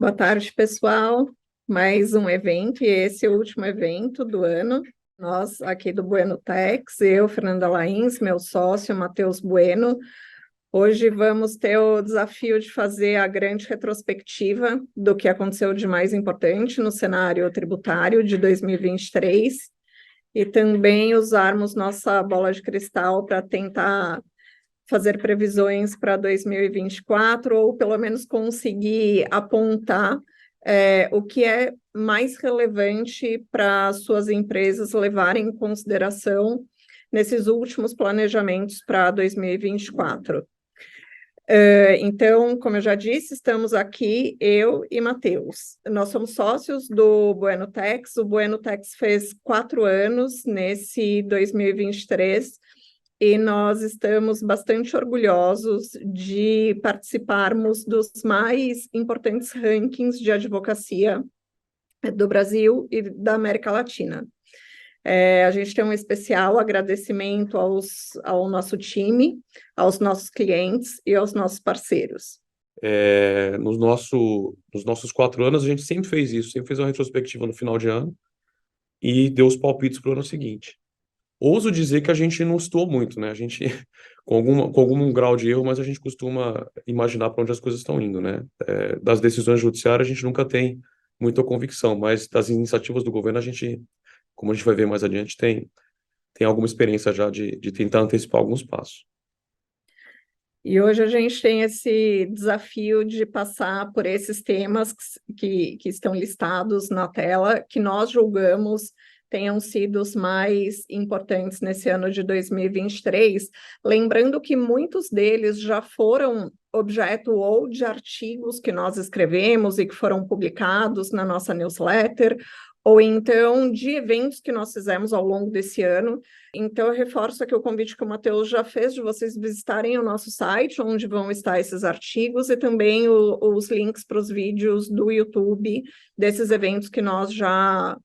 Boa tarde, pessoal. Mais um evento, e esse é o último evento do ano. Nós, aqui do Bueno Tex, eu, Fernanda Lains, meu sócio, Matheus Bueno, hoje vamos ter o desafio de fazer a grande retrospectiva do que aconteceu de mais importante no cenário tributário de 2023 e também usarmos nossa bola de cristal para tentar fazer previsões para 2024, ou pelo menos conseguir apontar o que é mais relevante para suas empresas levarem em consideração nesses últimos planejamentos para 2024. Então, como eu já disse, estamos aqui, eu e Matheus. Nós somos sócios do Bueno Tex. O Bueno Tex fez 4 anos nesse 2023, e nós estamos bastante orgulhosos de participarmos dos mais importantes rankings de advocacia do Brasil e da América Latina. A gente tem um especial agradecimento ao nosso time, aos nossos clientes e aos nossos parceiros. Nos nossos 4 anos, a gente sempre fez isso, sempre fez uma retrospectiva no final de ano e deu os palpites para o ano seguinte. Ouso dizer que a gente não citou muito, né? A gente, com algum grau de erro, mas a gente costuma imaginar para onde as coisas estão indo, né? Das decisões judiciárias, a gente nunca tem muita convicção, mas das iniciativas do governo, a gente, como a gente vai ver mais adiante, tem alguma experiência já de tentar antecipar alguns passos. E hoje a gente tem esse desafio de passar por esses temas que estão listados na tela, que nós julgamos tenham sido os mais importantes nesse ano de 2023, lembrando que muitos deles já foram objeto ou de artigos que nós escrevemos e que foram publicados na nossa newsletter, ou então de eventos que nós fizemos ao longo desse ano. Então, eu reforço aqui o convite que o Matheus já fez de vocês visitarem o nosso site, onde vão estar esses artigos, e também os links para os vídeos do YouTube desses eventos que nós já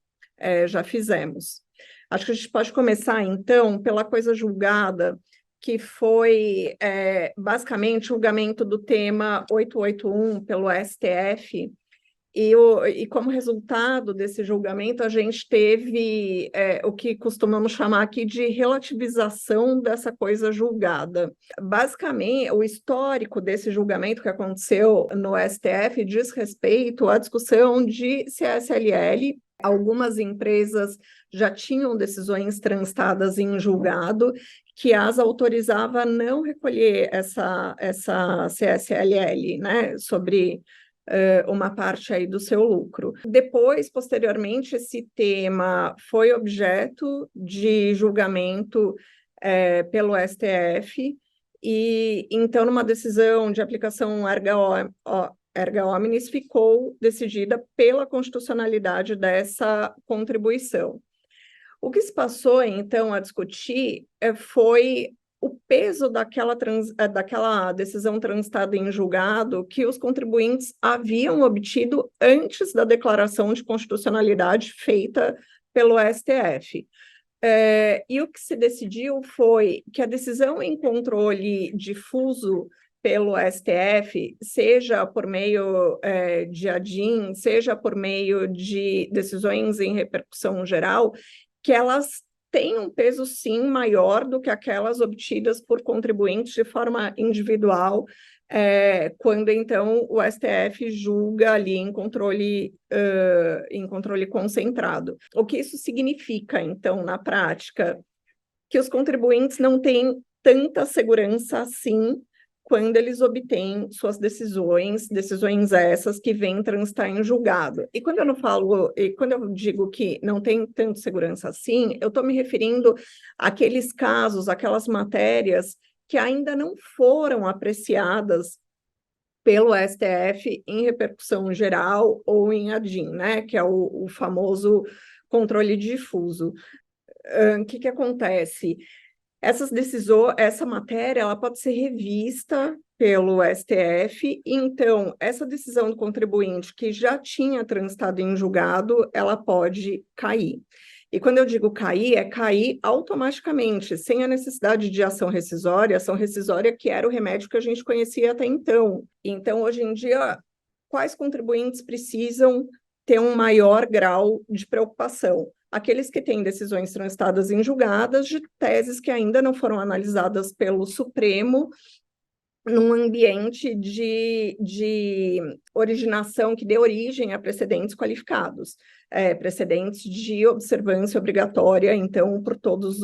fizemos. Acho que a gente pode começar, então, pela coisa julgada, que foi basicamente o julgamento do tema 881 pelo STF. E como resultado desse julgamento, a gente teve o que costumamos chamar aqui de relativização dessa coisa julgada. Basicamente, o histórico desse julgamento que aconteceu no STF diz respeito à discussão de CSLL. Algumas empresas já tinham decisões transitadas em julgado que as autorizava a não recolher essa CSLL, né, sobre uma parte aí do seu lucro. Depois, posteriormente, esse tema foi objeto de julgamento pelo STF, e então, numa decisão de aplicação erga omnes, ficou decidida pela constitucionalidade dessa contribuição. O que se passou, então, a discutir foi o peso daquela decisão transitada em julgado que os contribuintes haviam obtido antes da declaração de constitucionalidade feita pelo STF. E o que se decidiu foi que a decisão em controle difuso pelo STF, seja por meio de ADIM, seja por meio de decisões em repercussão geral, que elas têm um peso, sim, maior do que aquelas obtidas por contribuintes de forma individual, quando, então, o STF julga ali em controle concentrado. O que isso significa, então, na prática? Que os contribuintes não têm tanta segurança assim quando eles obtêm suas decisões essas que vêm transitar em julgado. E quando eu digo que não tem tanta segurança assim, eu estou me referindo àqueles casos, aquelas matérias que ainda não foram apreciadas pelo STF em repercussão geral ou em ADIM, né, que é o famoso controle difuso. O que acontece? Essa matéria, ela pode ser revista pelo STF, então essa decisão do contribuinte que já tinha transitado em julgado, ela pode cair. E quando eu digo cair, é cair automaticamente, sem a necessidade de ação rescisória que era o remédio que a gente conhecia até então. Então, hoje em dia, quais contribuintes precisam ter um maior grau de preocupação? Aqueles que têm decisões transitadas em julgadas de teses que ainda não foram analisadas pelo Supremo num ambiente de originação que dê origem a precedentes qualificados, precedentes de observância obrigatória, então, por todos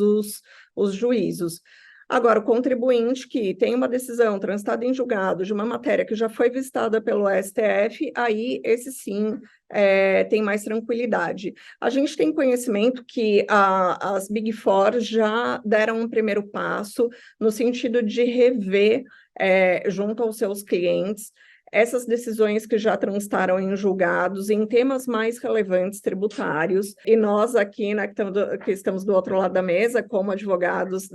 os juízos. Agora, o contribuinte que tem uma decisão transitada em julgado de uma matéria que já foi visitada pelo STF, aí esse sim tem mais tranquilidade. A gente tem conhecimento que as Big Four já deram um primeiro passo no sentido de rever junto aos seus clientes essas decisões que já transitaram em julgados em temas mais relevantes tributários, e nós aqui, né, que estamos do outro lado da mesa, como advogados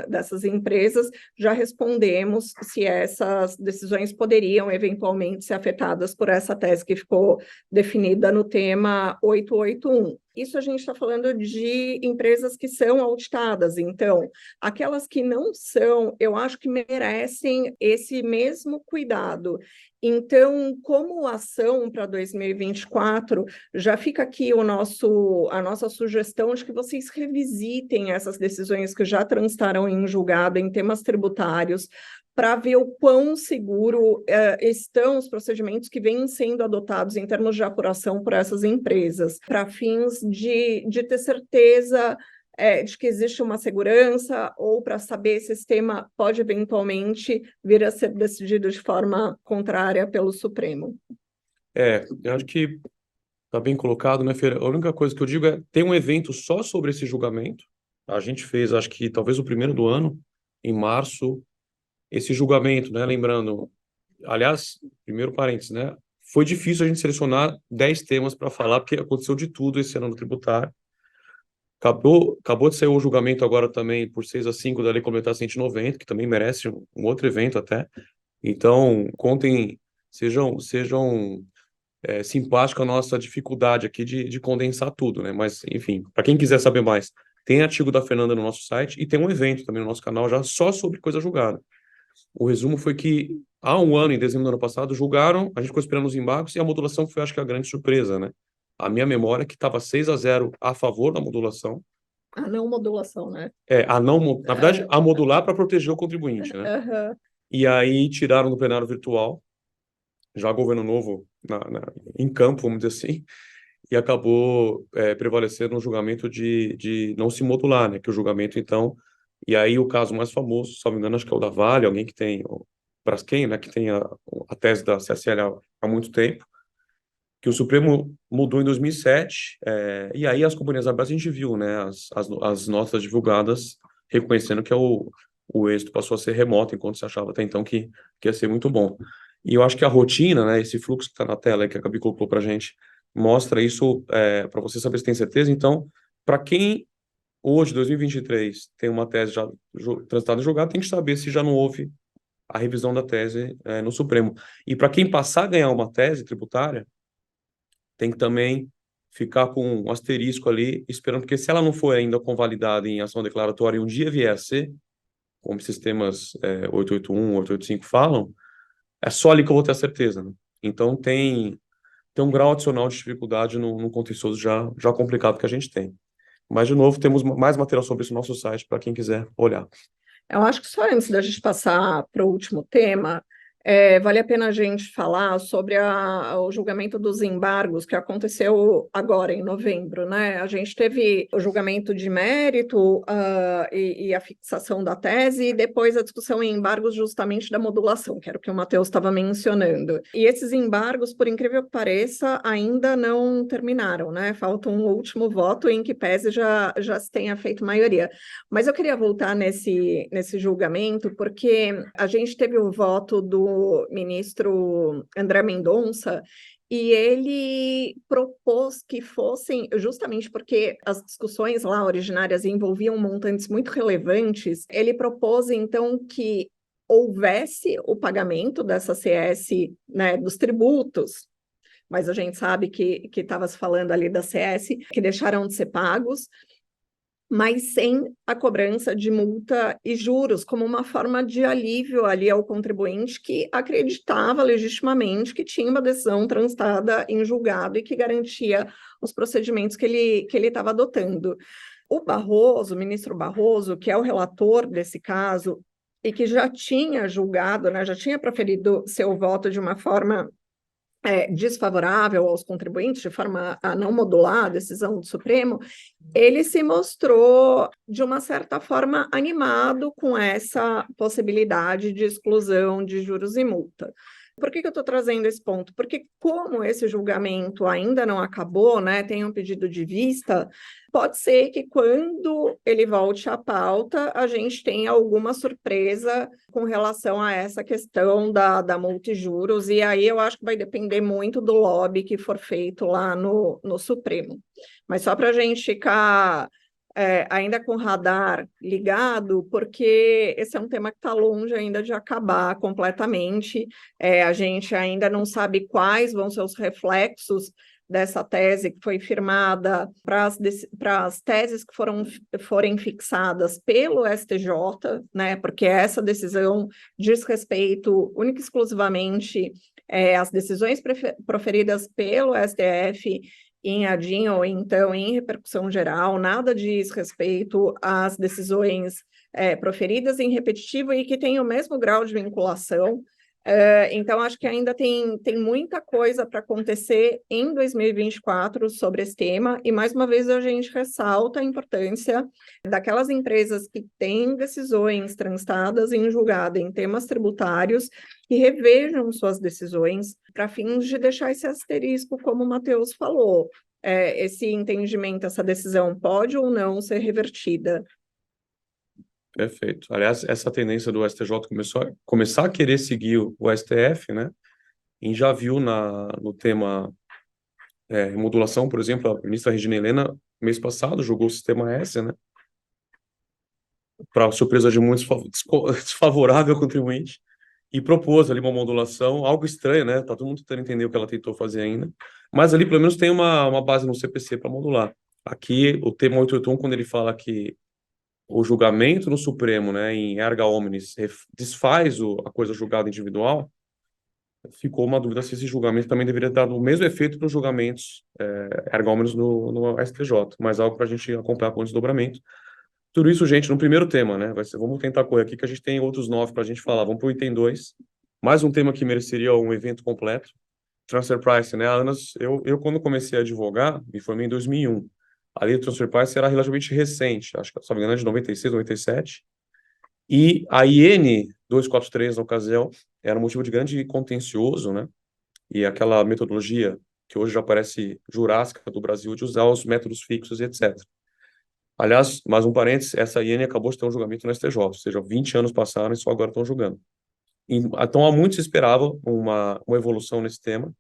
dessas empresas, já respondemos se essas decisões poderiam eventualmente ser afetadas por essa tese que ficou definida no tema 881. Isso a gente está falando de empresas que são auditadas, então, aquelas que não são, eu acho que merecem esse mesmo cuidado. Então, como ação para 2024, já fica aqui a nossa sugestão de que vocês revisitem essas decisões que já transitaram em julgado em temas tributários, para ver o quão seguro estão os procedimentos que vêm sendo adotados em termos de apuração por essas empresas, para fins de ter certeza de que existe uma segurança, ou para saber se esse tema pode eventualmente vir a ser decidido de forma contrária pelo Supremo. Eu acho que está bem colocado, né, Feira? A única coisa que eu digo é, tem um evento só sobre esse julgamento. A gente fez, acho que talvez o primeiro do ano, em março, esse julgamento, né? Lembrando, aliás, primeiro parênteses, né? Foi difícil a gente selecionar 10 temas para falar, porque aconteceu de tudo esse ano no tributário. Acabou de sair o julgamento agora também por 6-5 da Lei Complementar 190, que também merece um outro evento até. Então, sejam simpáticos a nossa dificuldade aqui de condensar tudo, né? Mas, enfim, para quem quiser saber mais, tem artigo da Fernanda no nosso site e tem um evento também no nosso canal já só sobre coisa julgada. O resumo foi que há um ano, em dezembro do ano passado, julgaram, a gente ficou esperando os embargos e a modulação foi, acho que, a grande surpresa, né? A minha memória é que estava 6-0 a favor da modulação. A não modulação, né? Na verdade, a modular para proteger o contribuinte, né? E aí tiraram do plenário virtual, já governo novo em campo, vamos dizer assim, e acabou prevalecendo no julgamento de não se modular, né? Que o julgamento, então, e aí o caso mais famoso, se não me engano, acho que é o da Vale, alguém que tem, o Braskem, né? Que tem a tese da CSL há muito tempo, que o Supremo mudou em 2007, e aí as companhias abertas a gente viu, né? As notas divulgadas reconhecendo que o êxito passou a ser remoto, enquanto se achava até então que ia ser muito bom. E eu acho que a rotina, né, esse fluxo que está na tela, que a Gabi colocou para a gente, mostra isso para você saber se tem certeza. Então, para quem hoje, 2023, tem uma tese já transitada em julgado, tem que saber se já não houve a revisão da tese no Supremo. E para quem passar a ganhar uma tese tributária, tem que também ficar com um asterisco ali, esperando, porque se ela não for ainda convalidada em ação declaratória e um dia vier a ser, como os sistemas 881, 885 falam, é só ali que eu vou ter a certeza, né? Então tem um grau adicional de dificuldade no contencioso já complicado que a gente tem. Mas, de novo, temos mais material sobre isso no nosso site para quem quiser olhar. Eu acho que só antes da gente passar para o último tema, vale a pena a gente falar sobre o julgamento dos embargos que aconteceu agora em novembro, né? A gente teve o julgamento de mérito e a fixação da tese, e depois a discussão em embargos justamente da modulação, que era o que o Matheus estava mencionando. E esses embargos, por incrível que pareça, ainda não terminaram, né? Falta um último voto em que pese já se tenha feito maioria. Mas eu queria voltar nesse julgamento, porque a gente teve o voto do ministro André Mendonça, e ele propôs que fossem, justamente porque as discussões lá originárias envolviam montantes muito relevantes, ele propôs, então, que houvesse o pagamento dessa CS, né, dos tributos, mas a gente sabe que estava se falando ali da CS, que deixaram de ser pagos, mas sem a cobrança de multa e juros, como uma forma de alívio ali ao contribuinte que acreditava legitimamente que tinha uma decisão transitada em julgado e que garantia os procedimentos que ele estava adotando. O Barroso, o ministro Barroso, que é o relator desse caso e que já tinha julgado, né, já tinha proferido seu voto de uma forma desfavorável aos contribuintes, de forma a não modular a decisão do Supremo, ele se mostrou, de uma certa forma, animado com essa possibilidade de exclusão de juros e multa. Por que eu estou trazendo esse ponto? Porque, como esse julgamento ainda não acabou, né, tem um pedido de vista, pode ser que quando ele volte à pauta, a gente tenha alguma surpresa com relação a essa questão da multijuros, e aí eu acho que vai depender muito do lobby que for feito lá no Supremo. Mas só para a gente ficar ainda com o radar ligado, porque esse é um tema que está longe ainda de acabar completamente. A gente ainda não sabe quais vão ser os reflexos dessa tese que foi firmada para as teses que forem fixadas pelo STJ, né, porque essa decisão diz respeito única e exclusivamente às decisões proferidas pelo STF em ADIM ou então em repercussão geral, nada diz respeito às decisões proferidas em repetitivo e que têm o mesmo grau de vinculação. Então, acho que ainda tem muita coisa para acontecer em 2024 sobre esse tema, e mais uma vez a gente ressalta a importância daquelas empresas que têm decisões transitadas em julgado em temas tributários que revejam suas decisões para fins de deixar esse asterisco, como o Matheus falou. Esse entendimento, essa decisão pode ou não ser revertida. Perfeito. Aliás, essa tendência do STJ começar a querer seguir o STF, né? E já viu no tema modulação, por exemplo, a ministra Regina Helena, mês passado, julgou o sistema S, né? Para surpresa de muitos, desfavorável ao contribuinte, e propôs ali uma modulação, algo estranho, né? Tá todo mundo tentando entender o que ela tentou fazer ainda, mas ali pelo menos tem uma base no CPC para modular. Aqui, o tema 881, quando ele fala que o julgamento no Supremo, né, em erga omnes, desfaz a coisa julgada individual, ficou uma dúvida se esse julgamento também deveria dar o mesmo efeito para os julgamentos erga omnes no STJ, mas algo para a gente acompanhar com o desdobramento. Tudo isso, gente, no primeiro tema, né? Vamos tentar correr aqui, que a gente tem outros 9 para a gente falar. Vamos para o item 2. Mais um tema que mereceria um evento completo. Transfer price, né? Eu quando comecei a advogar, me formei em 2001. A lei do transfer price era relativamente recente, acho que, se não me engano, é de 96, 97. E a IN 243, na ocasião, era um motivo de grande contencioso, né? E aquela metodologia que hoje já parece jurássica do Brasil, de usar os métodos fixos e etc. Aliás, mais um parênteses, essa IN acabou de ter um julgamento no STJ, ou seja, 20 anos passaram e só agora estão julgando. Então, há muito se esperava uma evolução nesse tema.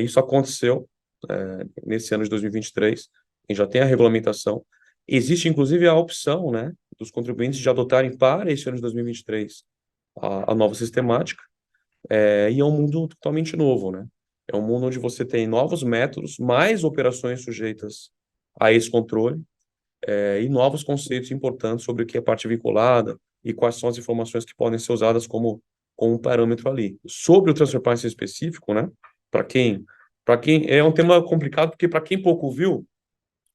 Isso aconteceu nesse ano de 2023, a gente já tem a regulamentação. Existe, inclusive, a opção, né, dos contribuintes de adotarem para esse ano de 2023 a nova sistemática, e é um mundo totalmente novo, né? É um mundo onde você tem novos métodos, mais operações sujeitas a esse controle, e novos conceitos importantes sobre o que é parte vinculada e quais são as informações que podem ser usadas como um parâmetro ali. Sobre o transfer pricing específico, né? Para quem é um tema complicado, porque para quem pouco viu,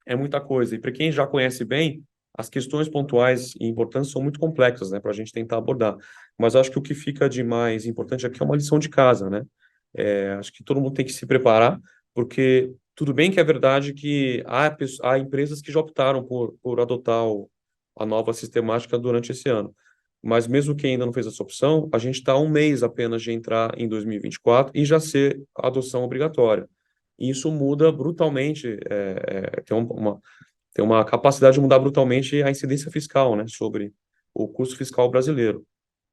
é muita coisa. E para quem já conhece bem, as questões pontuais e importantes são muito complexas, né? Para a gente tentar abordar. Mas acho que o que fica de mais importante aqui é uma lição de casa, né? Acho que todo mundo tem que se preparar, porque tudo bem que é verdade que há empresas que já optaram por adotar a nova sistemática durante esse ano. Mas mesmo quem ainda não fez essa opção, a gente está a um mês apenas de entrar em 2024 e já ser a adoção obrigatória. E isso muda brutalmente, tem uma capacidade de mudar brutalmente a incidência fiscal, né, sobre o custo fiscal brasileiro.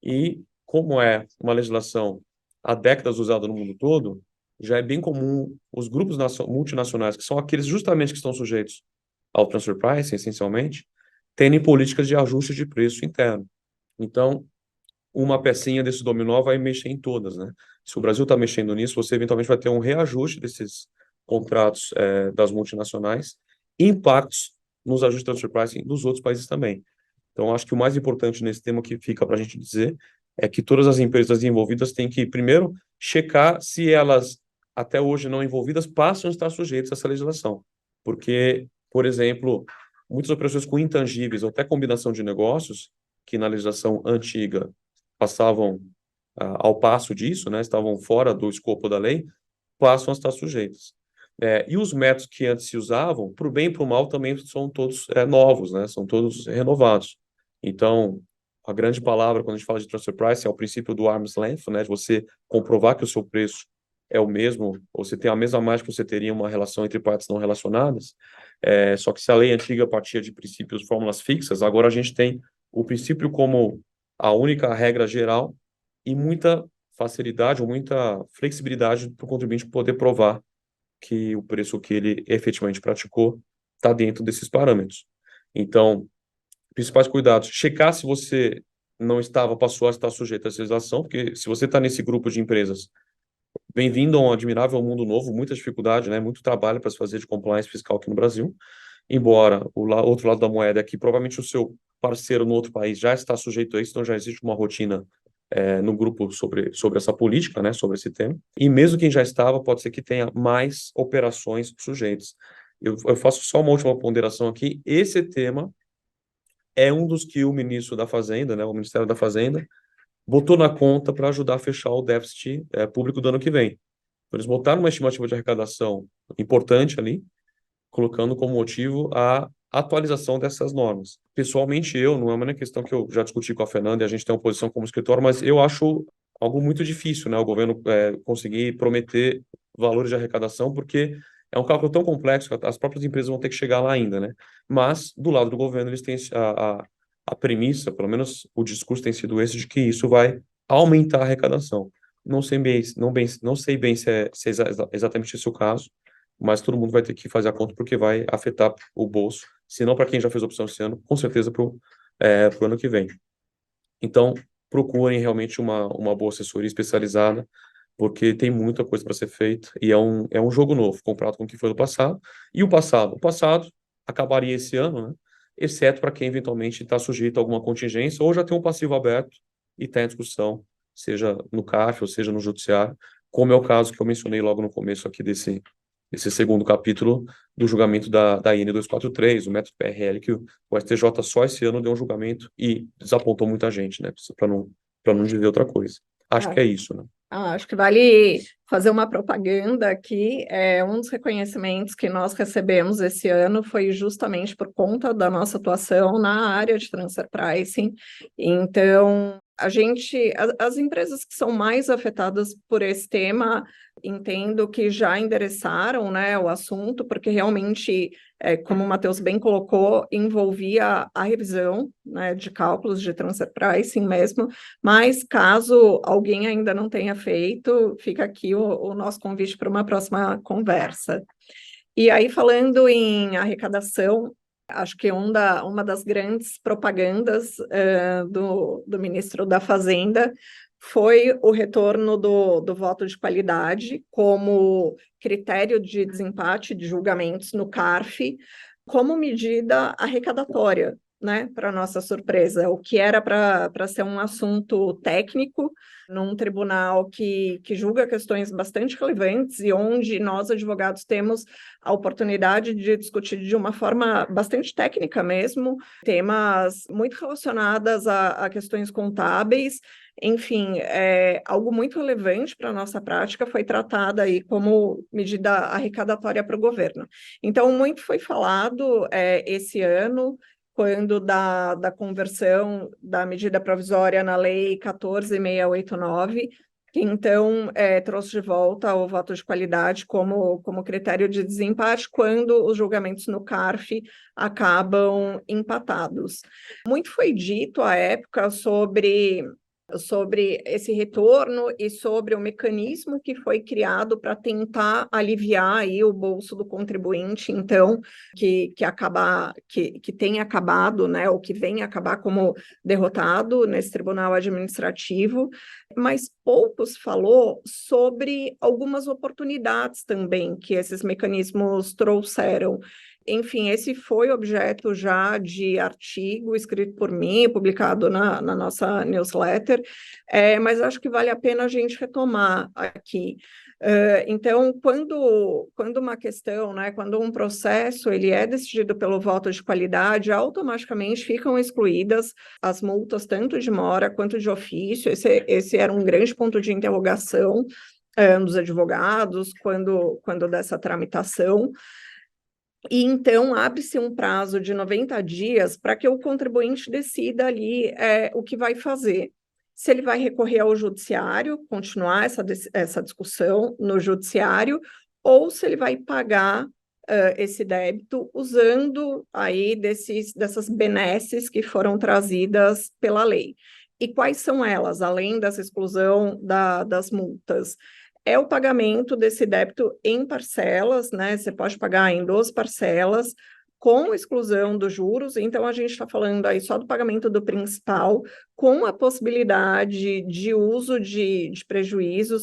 E como é uma legislação há décadas usada no mundo todo, já é bem comum os grupos multinacionais, que são aqueles justamente que estão sujeitos ao transfer pricing, essencialmente, terem políticas de ajuste de preço interno. Então, uma pecinha desse dominó vai mexer em todas, né? Se o Brasil está mexendo nisso, você eventualmente vai ter um reajuste desses contratos das multinacionais, impactos nos ajustes de transfer pricing dos outros países também. Então, acho que o mais importante nesse tema que fica para a gente dizer é que todas as empresas envolvidas têm que, primeiro, checar se elas, até hoje não envolvidas, passam a estar sujeitas a essa legislação. Porque, por exemplo, muitas operações com intangíveis ou até combinação de negócios, que na legislação antiga passavam ao passo disso, né, estavam fora do escopo da lei, passam a estar sujeitas. E os métodos que antes se usavam, para o bem e para o mal, também são todos novos, né? São todos renovados. Então, a grande palavra quando a gente fala de transfer price é o princípio do arm's length, né? De você comprovar que o seu preço é o mesmo, ou você tem a mesma margem que você teria em uma relação entre partes não relacionadas. Só que se a lei antiga partia de princípios, fórmulas fixas, agora a gente tem o princípio como a única regra geral e muita facilidade ou muita flexibilidade para o contribuinte poder provar que o preço que ele efetivamente praticou está dentro desses parâmetros. Então, principais cuidados, checar se você não estava, passou a estar sujeito a essa legislação, porque se você está nesse grupo de empresas, bem-vindo a um admirável mundo novo, muita dificuldade, né, muito trabalho para se fazer de compliance fiscal aqui no Brasil, embora outro lado da moeda é que provavelmente o seu parceiro no outro país já está sujeito a isso, então já existe uma rotina no grupo sobre essa política, né, sobre esse tema. E mesmo quem já estava, pode ser que tenha mais operações sujeitas. Eu faço só uma última ponderação aqui. Esse tema é um dos que o ministro da Fazenda, né, o Ministério da Fazenda, botou na conta para ajudar a fechar o déficit público do ano que vem. Então, eles botaram uma estimativa de arrecadação importante ali, colocando como motivo a atualização dessas normas. Pessoalmente, não é uma questão que eu já discuti com a Fernanda e a gente tem uma posição como escritório, mas eu acho algo muito difícil, né, o governo conseguir prometer valores de arrecadação, porque é um cálculo tão complexo que as próprias empresas vão ter que chegar lá ainda, né? Mas, do lado do governo, eles têm a premissa, pelo menos o discurso tem sido esse, de que isso vai aumentar a arrecadação. Não sei bem se é exatamente esse o caso, mas todo mundo vai ter que fazer a conta porque vai afetar o bolso, se não para quem já fez opção esse ano, com certeza para o ano que vem. Então, procurem realmente uma boa assessoria especializada, porque tem muita coisa para ser feita e é um jogo novo, comparado com o que foi no passado. E o passado acabaria esse ano, né? Exceto para quem eventualmente está sujeito a alguma contingência ou já tem um passivo aberto e está em discussão, seja no CAF ou seja no judiciário, como é o caso que eu mencionei logo no começo aqui desse segundo capítulo do julgamento da IN 243, o método PRL, que o STJ só esse ano deu um julgamento e desapontou muita gente, né? Para não dizer outra coisa. Acho que é isso, né? Acho que vale fazer uma propaganda aqui. Um dos reconhecimentos que nós recebemos esse ano foi justamente por conta da nossa atuação na área de transfer pricing. Então, as empresas que são mais afetadas por esse tema, entendo que já endereçaram, né, o assunto, porque realmente, como o Matheus bem colocou, envolvia a revisão, né, de cálculos de transfer pricing mesmo, mas caso alguém ainda não tenha feito, fica aqui o nosso convite para uma próxima conversa. E aí, falando em arrecadação, acho que uma das grandes propagandas do ministro da Fazenda foi o retorno do voto de qualidade como critério de desempate de julgamentos no CARF, como medida arrecadatória, né, para nossa surpresa, o que era para ser um assunto técnico num tribunal que julga questões bastante relevantes e onde nós, advogados, temos a oportunidade de discutir de uma forma bastante técnica mesmo, temas muito relacionados a questões contábeis. Enfim, algo muito relevante para a nossa prática foi tratada aí como medida arrecadatória para o governo. Então, muito foi falado esse ano, quando da conversão da medida provisória na Lei 14.689, que então trouxe de volta o voto de qualidade como critério de desempate quando os julgamentos no CARF acabam empatados. Muito foi dito à época sobre esse retorno e sobre o mecanismo que foi criado para tentar aliviar aí o bolso do contribuinte, então, que tem acabado, né, ou que vem acabar como derrotado nesse tribunal administrativo, mas poucos falou sobre algumas oportunidades também que esses mecanismos trouxeram. Enfim, esse foi objeto já de artigo escrito por mim, publicado na nossa newsletter, mas acho que vale a pena a gente retomar aqui. Então, quando uma questão, né, quando um processo ele é decidido pelo voto de qualidade, automaticamente ficam excluídas as multas tanto de mora quanto de ofício. Esse era um grande ponto de interrogação dos advogados quando dessa tramitação. E então abre-se um prazo de 90 dias para que o contribuinte decida ali o que vai fazer. Se ele vai recorrer ao judiciário, continuar essa discussão no judiciário, ou se ele vai pagar esse débito usando aí dessas benesses que foram trazidas pela lei. E quais são elas, além dessa exclusão das multas? É o pagamento desse débito em parcelas, né? Você pode pagar em 12 parcelas, com exclusão dos juros. Então, a gente está falando aí só do pagamento do principal, com a possibilidade de uso de prejuízo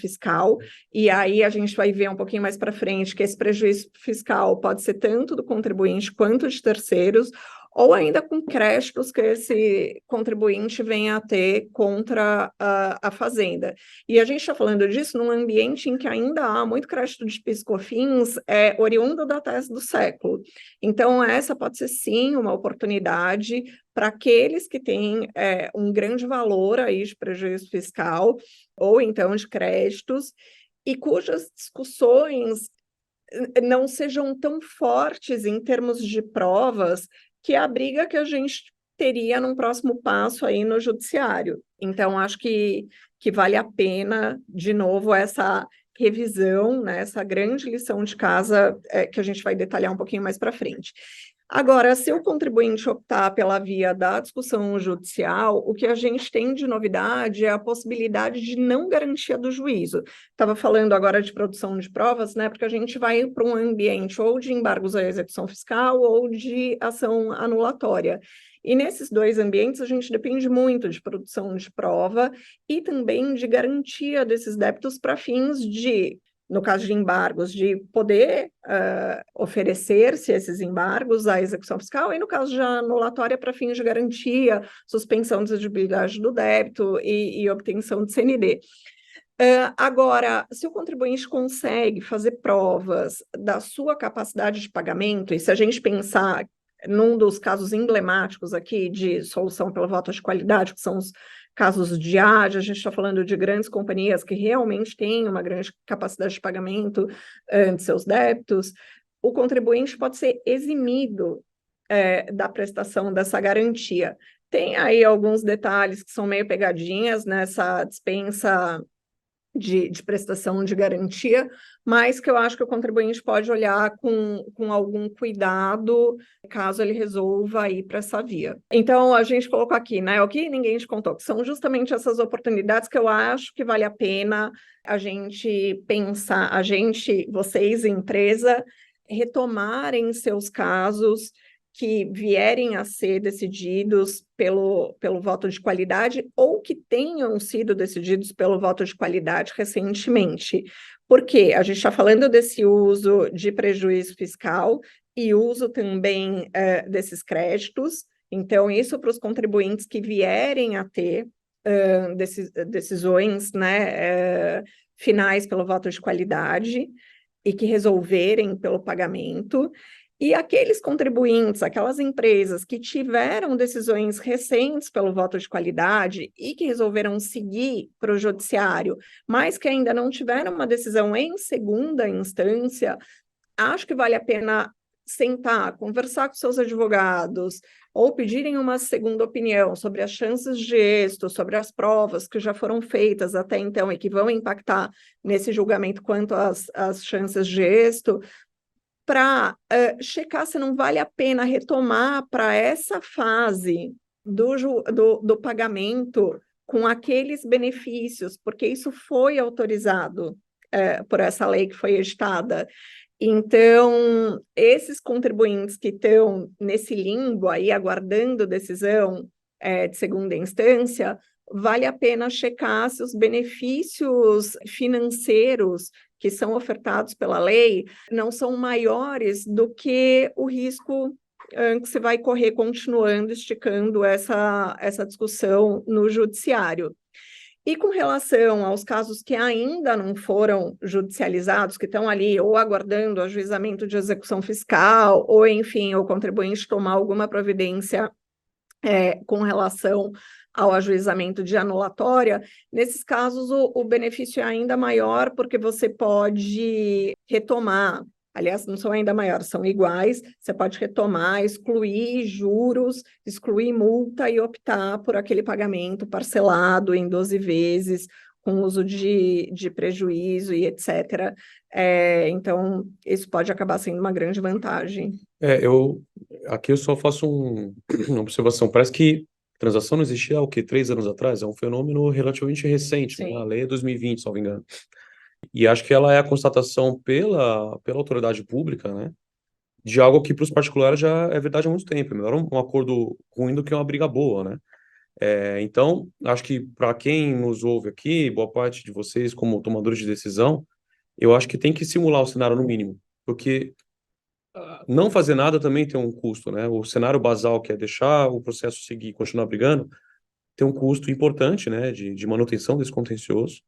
fiscal. E aí a gente vai ver um pouquinho mais para frente que esse prejuízo fiscal pode ser tanto do contribuinte quanto de terceiros, ou ainda com créditos que esse contribuinte venha a ter contra a fazenda. E a gente está falando disso num ambiente em que ainda há muito crédito de PIS/COFINS oriundo da tese do século. Então, essa pode ser, sim, uma oportunidade para aqueles que têm um grande valor aí de prejuízo fiscal, ou então de créditos, e cujas discussões não sejam tão fortes em termos de provas que a briga que a gente teria num próximo passo aí no judiciário. Então, acho que vale a pena, de novo, essa revisão, né, essa grande lição de casa que a gente vai detalhar um pouquinho mais para frente. Agora, se o contribuinte optar pela via da discussão judicial, o que a gente tem de novidade é a possibilidade de não garantia do juízo. Estava falando agora de produção de provas, né? Porque a gente vai para um ambiente ou de embargos à execução fiscal ou de ação anulatória. E nesses dois ambientes, a gente depende muito de produção de prova e também de garantia desses débitos para fins de, no caso de embargos, de poder oferecer-se esses embargos à execução fiscal, e no caso de anulatória, para fins de garantia, suspensão de exigibilidade do débito e obtenção de CND. Agora, se o contribuinte consegue fazer provas da sua capacidade de pagamento, e se a gente pensar num dos casos emblemáticos aqui de solução pelo voto de qualidade, que são os casos de AGE, a gente está falando de grandes companhias que realmente têm uma grande capacidade de pagamento de seus débitos, o contribuinte pode ser eximido da prestação dessa garantia. Tem aí alguns detalhes que são meio pegadinhas nessa dispensa de prestação de garantia, mas que eu acho que o contribuinte pode olhar com algum cuidado, caso ele resolva ir para essa via. Então, a gente colocou aqui, né, o que ninguém te contou, que são justamente essas oportunidades que eu acho que vale a pena a gente pensar, vocês, empresa, retomarem seus casos que vierem a ser decididos pelo voto de qualidade ou que tenham sido decididos pelo voto de qualidade recentemente. Por quê? A gente está falando desse uso de prejuízo fiscal e uso também desses créditos. Então, isso para os contribuintes que vierem a ter decisões, né, finais pelo voto de qualidade e que resolverem pelo pagamento. E aqueles contribuintes, aquelas empresas que tiveram decisões recentes pelo voto de qualidade e que resolveram seguir para o judiciário, mas que ainda não tiveram uma decisão em segunda instância, acho que vale a pena sentar, conversar com seus advogados, ou pedirem uma segunda opinião sobre as chances de êxito, sobre as provas que já foram feitas até então e que vão impactar nesse julgamento quanto às chances de êxito, para checar se não vale a pena retomar para essa fase do pagamento com aqueles benefícios, porque isso foi autorizado por essa lei que foi editada. Então, esses contribuintes que estão nesse limbo aí, aguardando decisão de segunda instância, vale a pena checar se os benefícios financeiros que são ofertados pela lei não são maiores do que o risco que você vai correr continuando esticando essa discussão no judiciário. E com relação aos casos que ainda não foram judicializados, que estão ali ou aguardando ajuizamento de execução fiscal, ou enfim, o contribuinte tomar alguma providência com relação ao ajuizamento de anulatória, nesses casos o benefício é ainda maior, porque você pode retomar, aliás, não são ainda maiores, são iguais, você pode retomar, excluir juros, excluir multa e optar por aquele pagamento parcelado em 12 vezes, com uso de prejuízo e etc. Então, isso pode acabar sendo uma grande vantagem. Aqui eu só faço uma observação. Parece que transação não existia há o quê? 3 anos atrás? É um fenômeno relativamente recente, né? A Sim. lei é 2020, se não me engano. E acho que ela é a constatação pela autoridade pública, né? De algo que para os particulares já é verdade há muito tempo. É melhor um acordo ruim do que uma briga boa, né? Então, acho que para quem nos ouve aqui, boa parte de vocês, como tomadores de decisão, eu acho que tem que simular o cenário no mínimo, porque não fazer nada também tem um custo, né? O cenário basal, que é deixar o processo seguir e continuar brigando, tem um custo importante, né, de manutenção desse contencioso.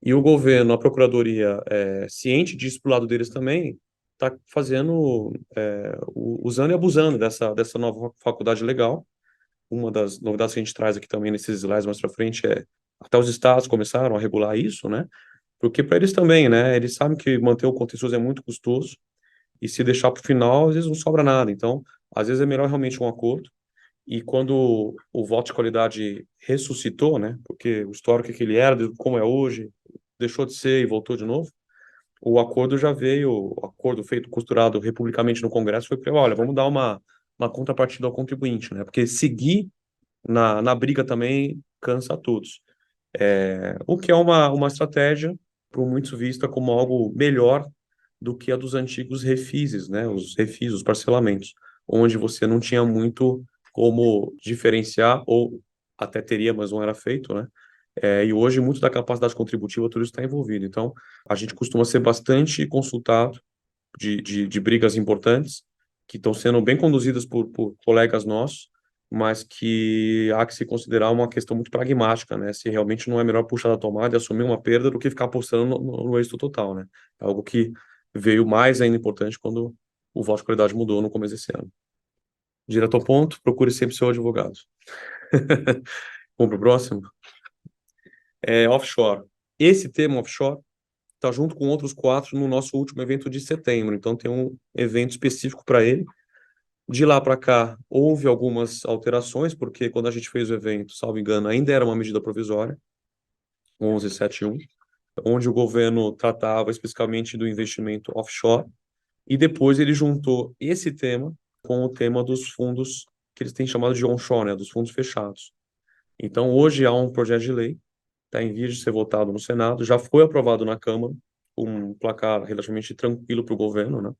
E o governo, a procuradoria, ciente disso pro lado deles também, está fazendo, usando e abusando dessa nova faculdade legal. Uma das novidades que a gente traz aqui também nesses slides mais para frente até os estados começaram a regular isso, né? Porque para eles também, né? Eles sabem que manter o contencioso é muito custoso e se deixar para o final, às vezes não sobra nada. Então, às vezes é melhor realmente um acordo. E quando o voto de qualidade ressuscitou, né? Porque o histórico que ele era, como é hoje, deixou de ser e voltou de novo. O acordo já veio, o acordo feito, costurado republicamente no Congresso, foi para, olha, vamos dar uma contrapartida ao contribuinte, né? Porque seguir na briga também cansa a todos. O que é uma estratégia, por muitos vista como algo melhor do que a dos antigos refises, né? Os refis, os parcelamentos, onde você não tinha muito como diferenciar, ou até teria, mas não era feito, né? E hoje, muito da capacidade contributiva, tudo isso está envolvido. Então, a gente costuma ser bastante consultado de brigas importantes, que estão sendo bem conduzidas por colegas nossos, mas que há que se considerar uma questão muito pragmática, né? Se realmente não é melhor puxar da tomada e assumir uma perda do que ficar apostando no êxito total, né? É algo que veio mais ainda importante quando o voto de qualidade mudou no começo desse ano. Direto ao ponto, procure sempre seu advogado. Vamos para o próximo? Offshore. Esse tema offshore está junto com outros 4 no nosso último evento de setembro, então tem um evento específico para ele. De lá para cá, houve algumas alterações, porque quando a gente fez o evento, salvo engano, ainda era uma medida provisória, 1171, onde o governo tratava especificamente do investimento offshore, e depois ele juntou esse tema com o tema dos fundos que eles têm chamado de onshore, né, dos fundos fechados. Então, hoje há um projeto de lei, está em vias de ser votado no Senado, já foi aprovado na Câmara, um placar relativamente tranquilo para o governo, né?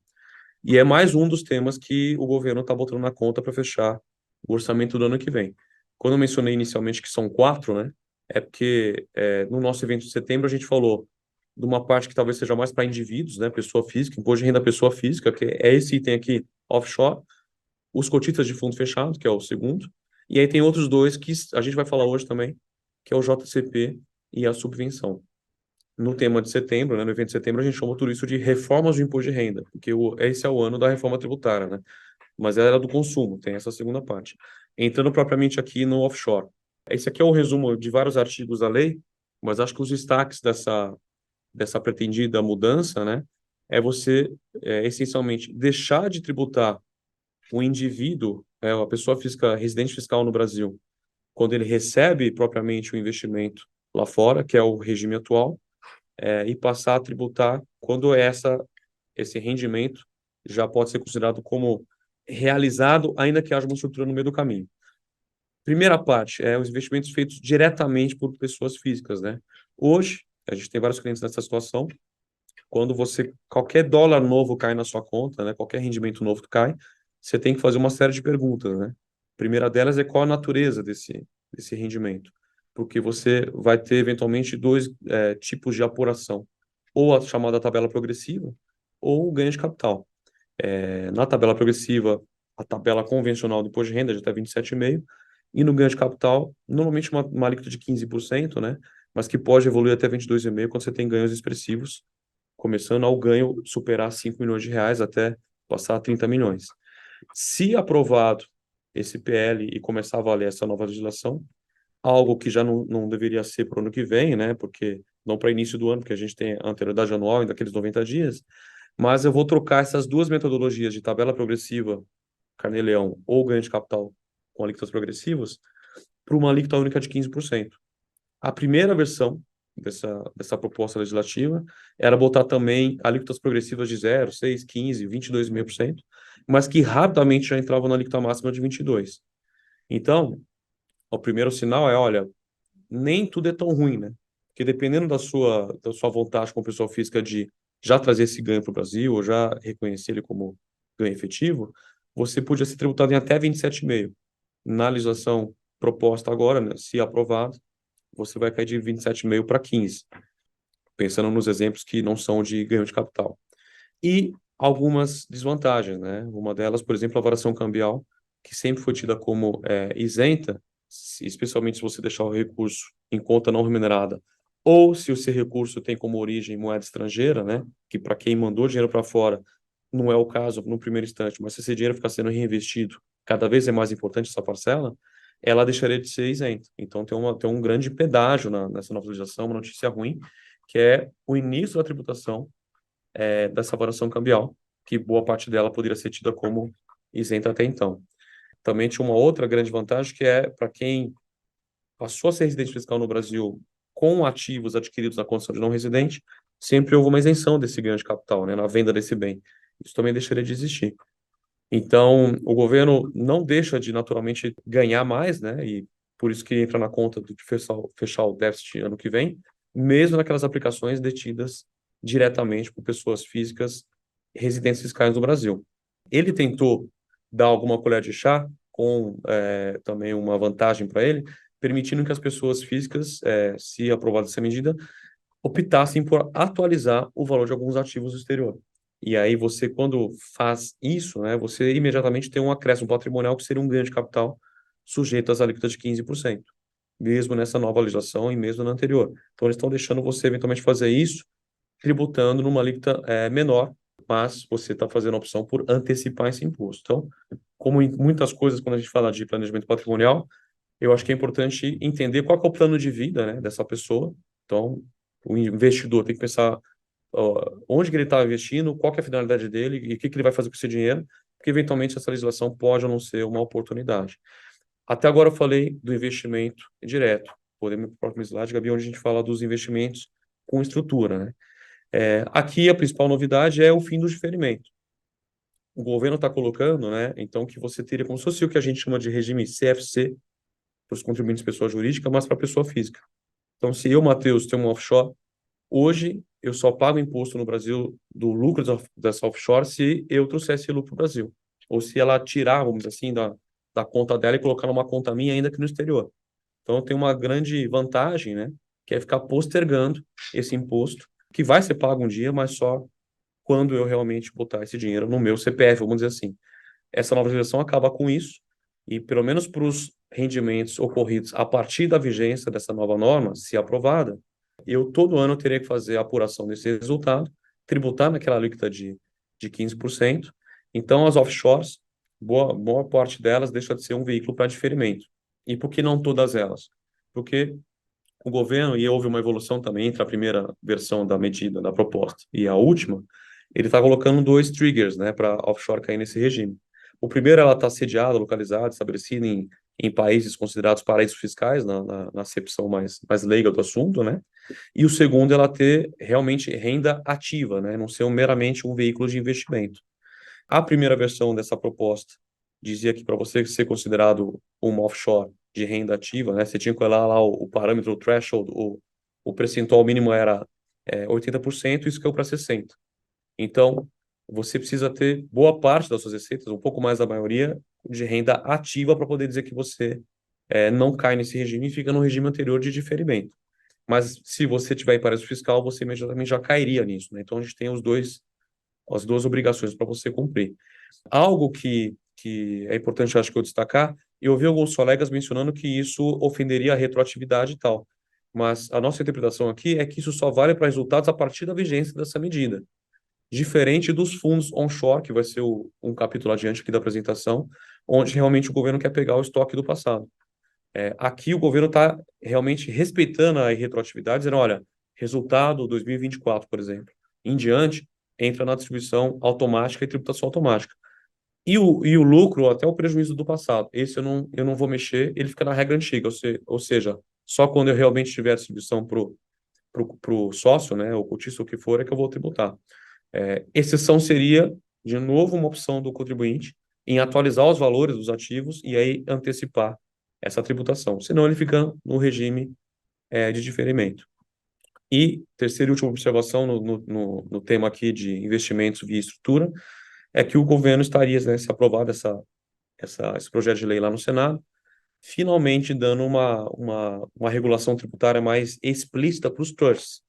E é mais um dos temas que o governo está botando na conta para fechar o orçamento do ano que vem. Quando eu mencionei inicialmente que são 4, né? É porque no nosso evento de setembro a gente falou de uma parte que talvez seja mais para indivíduos, né? Pessoa física, imposto de renda pessoa física, que é esse item aqui, offshore, os cotistas de fundo fechado, que é o segundo, e aí tem outros 2 que a gente vai falar hoje também, que é o JCP e a subvenção. No tema de setembro, né, no evento de setembro, a gente chamou tudo isso de reformas do imposto de renda, porque esse é o ano da reforma tributária, né? Mas ela era do consumo, tem essa segunda parte. Entrando propriamente aqui no offshore. Esse aqui é um resumo de vários artigos da lei, mas acho que os destaques dessa pretendida mudança, né, é você, essencialmente, deixar de tributar o indivíduo, a pessoa física, residente fiscal no Brasil, quando ele recebe propriamente o investimento lá fora, que é o regime atual, e passar a tributar quando esse rendimento já pode ser considerado como realizado, ainda que haja uma estrutura no meio do caminho. Primeira parte os investimentos feitos diretamente por pessoas físicas, né? Hoje, a gente tem vários clientes nessa situação. Quando qualquer dólar novo cai na sua conta, né? Qualquer rendimento novo que cai, você tem que fazer uma série de perguntas, né? A primeira delas é qual a natureza desse rendimento, porque você vai ter eventualmente 2 tipos de apuração. ou a chamada tabela progressiva, ou o ganho de capital. Na tabela progressiva, a tabela convencional do imposto de renda já está 27,5%, e no ganho de capital, normalmente uma alíquota de 15%, né? Mas que pode evoluir até 22,5% quando você tem ganhos expressivos, começando ao ganho superar 5 milhões de reais até passar a 30 milhões. Se aprovado esse PL e começar a valer essa nova legislação, algo que já não deveria ser para o ano que vem, né? Porque não para início do ano, porque a gente tem a anterioridade anual e daqueles 90 dias, mas eu vou trocar essas duas metodologias de tabela progressiva, Carnê-Leão, ou ganho de capital com alíquotas progressivas, para uma alíquota única de 15%. A primeira versão dessa proposta legislativa era botar também alíquotas progressivas de 0, 6, 15, 22,5%, mas que rapidamente já entravam na alíquota máxima de 22%. Então, o primeiro sinal é, olha, nem tudo é tão ruim, né? Porque dependendo da sua vontade como pessoa física de já trazer esse ganho para o Brasil, ou já reconhecer ele como ganho efetivo, você podia ser tributado em até 27,5%. Na legislação proposta agora, né, se aprovado, você vai cair de 27,5% para 15%, pensando nos exemplos que não são de ganho de capital. E algumas desvantagens, né? Uma delas, por exemplo, a variação cambial, que sempre foi tida como isenta, especialmente se você deixar o recurso em conta não remunerada, ou se o seu recurso tem como origem moeda estrangeira, né? Que para quem mandou dinheiro para fora não é o caso no primeiro instante, mas se esse dinheiro ficar sendo reinvestido, cada vez é mais importante essa parcela, ela deixaria de ser isenta. Então tem um grande pedágio nessa nova legislação, uma notícia ruim, que é o início da tributação dessa variação cambial, que boa parte dela poderia ser tida como isenta até então. Também tinha uma outra grande vantagem, que é para quem passou a ser residente fiscal no Brasil com ativos adquiridos na condição de não residente, sempre houve uma isenção desse ganho de capital, né, na venda desse bem. Isso também deixaria de existir. Então, o governo não deixa de naturalmente ganhar mais, né, e por isso que entra na conta de fechar o déficit ano que vem, mesmo naquelas aplicações detidas diretamente por pessoas físicas residentes fiscais no Brasil. Ele tentou dar alguma colher de chá, com também uma vantagem para ele, permitindo que as pessoas físicas, se aprovada essa medida, optassem por atualizar o valor de alguns ativos do exterior. E aí você, quando faz isso, né, você imediatamente tem um acréscimo patrimonial que seria um ganho de capital sujeito às alíquotas de 15%, mesmo nessa nova legislação e mesmo na anterior. Então eles estão deixando você eventualmente fazer isso, tributando numa alíquota menor, mas você está fazendo a opção por antecipar esse imposto. Então, como em muitas coisas, quando a gente fala de planejamento patrimonial, eu acho que é importante entender qual que é o plano de vida, né, dessa pessoa. Então, o investidor tem que pensar onde que ele está investindo, qual que é a finalidade dele e o que que ele vai fazer com esse dinheiro, porque eventualmente essa legislação pode ou não ser uma oportunidade. Até agora eu falei do investimento direto. Podemos ir para o próximo slide, Gabi, onde a gente fala dos investimentos com estrutura, né? Aqui a principal novidade é o fim do diferimento. O governo está colocando, né, então que você teria como se fosse o que a gente chama de regime CFC, para os contribuintes pessoa jurídica, mas para pessoa física. Então, se eu, Matheus, tenho um offshore, hoje eu só pago imposto no Brasil do lucro dessa offshore se eu trouxer esse lucro para o Brasil. Ou se ela tirar, vamos dizer assim, da conta dela e colocar numa conta minha ainda aqui no exterior. Então, tem uma grande vantagem, né, que é ficar postergando esse imposto, que vai ser pago um dia, mas só quando eu realmente botar esse dinheiro no meu CPF, vamos dizer assim. Essa nova legislação acaba com isso, e pelo menos para os rendimentos ocorridos a partir da vigência dessa nova norma, se aprovada, eu todo ano teria que fazer a apuração desse resultado, tributar naquela alíquota de 15%. Então, as offshores, boa parte delas deixa de ser um veículo para diferimento. E por que não todas elas? Porque o governo, e houve uma evolução também entre a primeira versão da medida, da proposta, e a última, ele está colocando dois triggers, né, para offshore cair nesse regime. O primeiro, ela está sediada, localizada, estabelecida em países considerados paraísos fiscais, na acepção mais leiga do assunto, né? E o segundo, ela ter realmente renda ativa, né? Não ser meramente um veículo de investimento. A primeira versão dessa proposta dizia que para você ser considerado uma offshore de renda ativa, né, você tinha que olhar lá o parâmetro, o threshold, o percentual mínimo era 80%, isso caiu para 60%. Então, você precisa ter boa parte das suas receitas, um pouco mais da maioria, de renda ativa para poder dizer que você não cai nesse regime e fica no regime anterior de diferimento. mas se você tiver em paraíso fiscal, você imediatamente já cairia nisso, né? Então a gente tem as duas obrigações para você cumprir. Algo que é importante, acho que eu destacar, eu ouvi alguns colegas mencionando que isso ofenderia a retroatividade e tal, mas a nossa interpretação aqui é que isso só vale para resultados a partir da vigência dessa medida, diferente dos fundos onshore, que vai ser um capítulo adiante aqui da apresentação, onde realmente o governo quer pegar o estoque do passado. Aqui o governo está realmente respeitando a retroatividade, dizendo, olha, resultado 2024, por exemplo, em diante, entra na distribuição automática e tributação automática. E o lucro, até o prejuízo do passado, esse eu não vou mexer, ele fica na regra antiga, ou seja, só quando eu realmente tiver a distribuição pro sócio, né, ou cotista, o que for, é que eu vou tributar. Exceção seria, de novo, uma opção do contribuinte em atualizar os valores dos ativos e aí antecipar essa tributação. Senão, ele fica no regime de diferimento. E terceira e última observação no tema aqui de investimentos via estrutura é que o governo estaria, né, se aprovado esse projeto de lei lá no Senado, finalmente dando uma regulação tributária mais explícita para os trusts.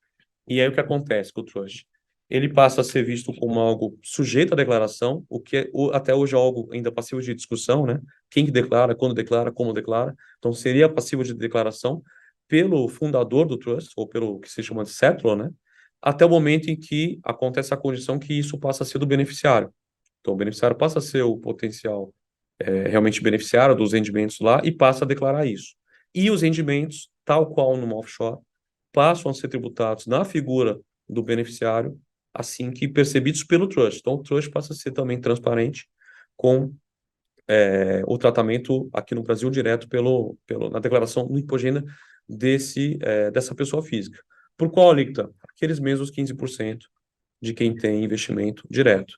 E aí o que acontece com o trust? Ele passa a ser visto como algo sujeito à declaração, o que até hoje é algo ainda passivo de discussão, né? Quem que declara, quando declara, como declara. Então seria passivo de declaração pelo fundador do trust, ou pelo que se chama de settlor, né? Até o momento em que acontece a condição que isso passa a ser do beneficiário. Então o beneficiário passa a ser o potencial realmente beneficiário dos rendimentos lá e passa a declarar isso. E os rendimentos, tal qual no offshore, passam a ser tributados na figura do beneficiário assim que percebidos pelo trust. Então, o trust passa a ser também transparente com o tratamento aqui no Brasil direto na declaração no imposto de renda dessa pessoa física. Por qual alíquota? Aqueles mesmos 15% de quem tem investimento direto.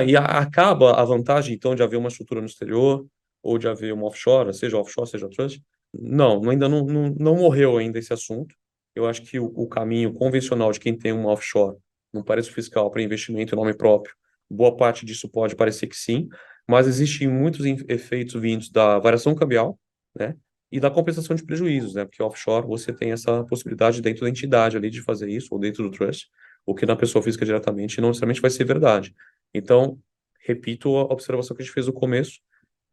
E acaba a vantagem, então, de haver uma estrutura no exterior ou de haver uma offshore, seja trust? Não, ainda não morreu ainda esse assunto. Eu acho que o caminho convencional de quem tem uma offshore, no paraíso fiscal para investimento em nome próprio, boa parte disso pode parecer que sim, mas existem muitos efeitos vindos da variação cambial, né, e da compensação de prejuízos, né, porque offshore você tem essa possibilidade dentro da entidade ali de fazer isso, ou dentro do trust, o que na pessoa física diretamente não necessariamente vai ser verdade. Então, repito a observação que a gente fez no começo,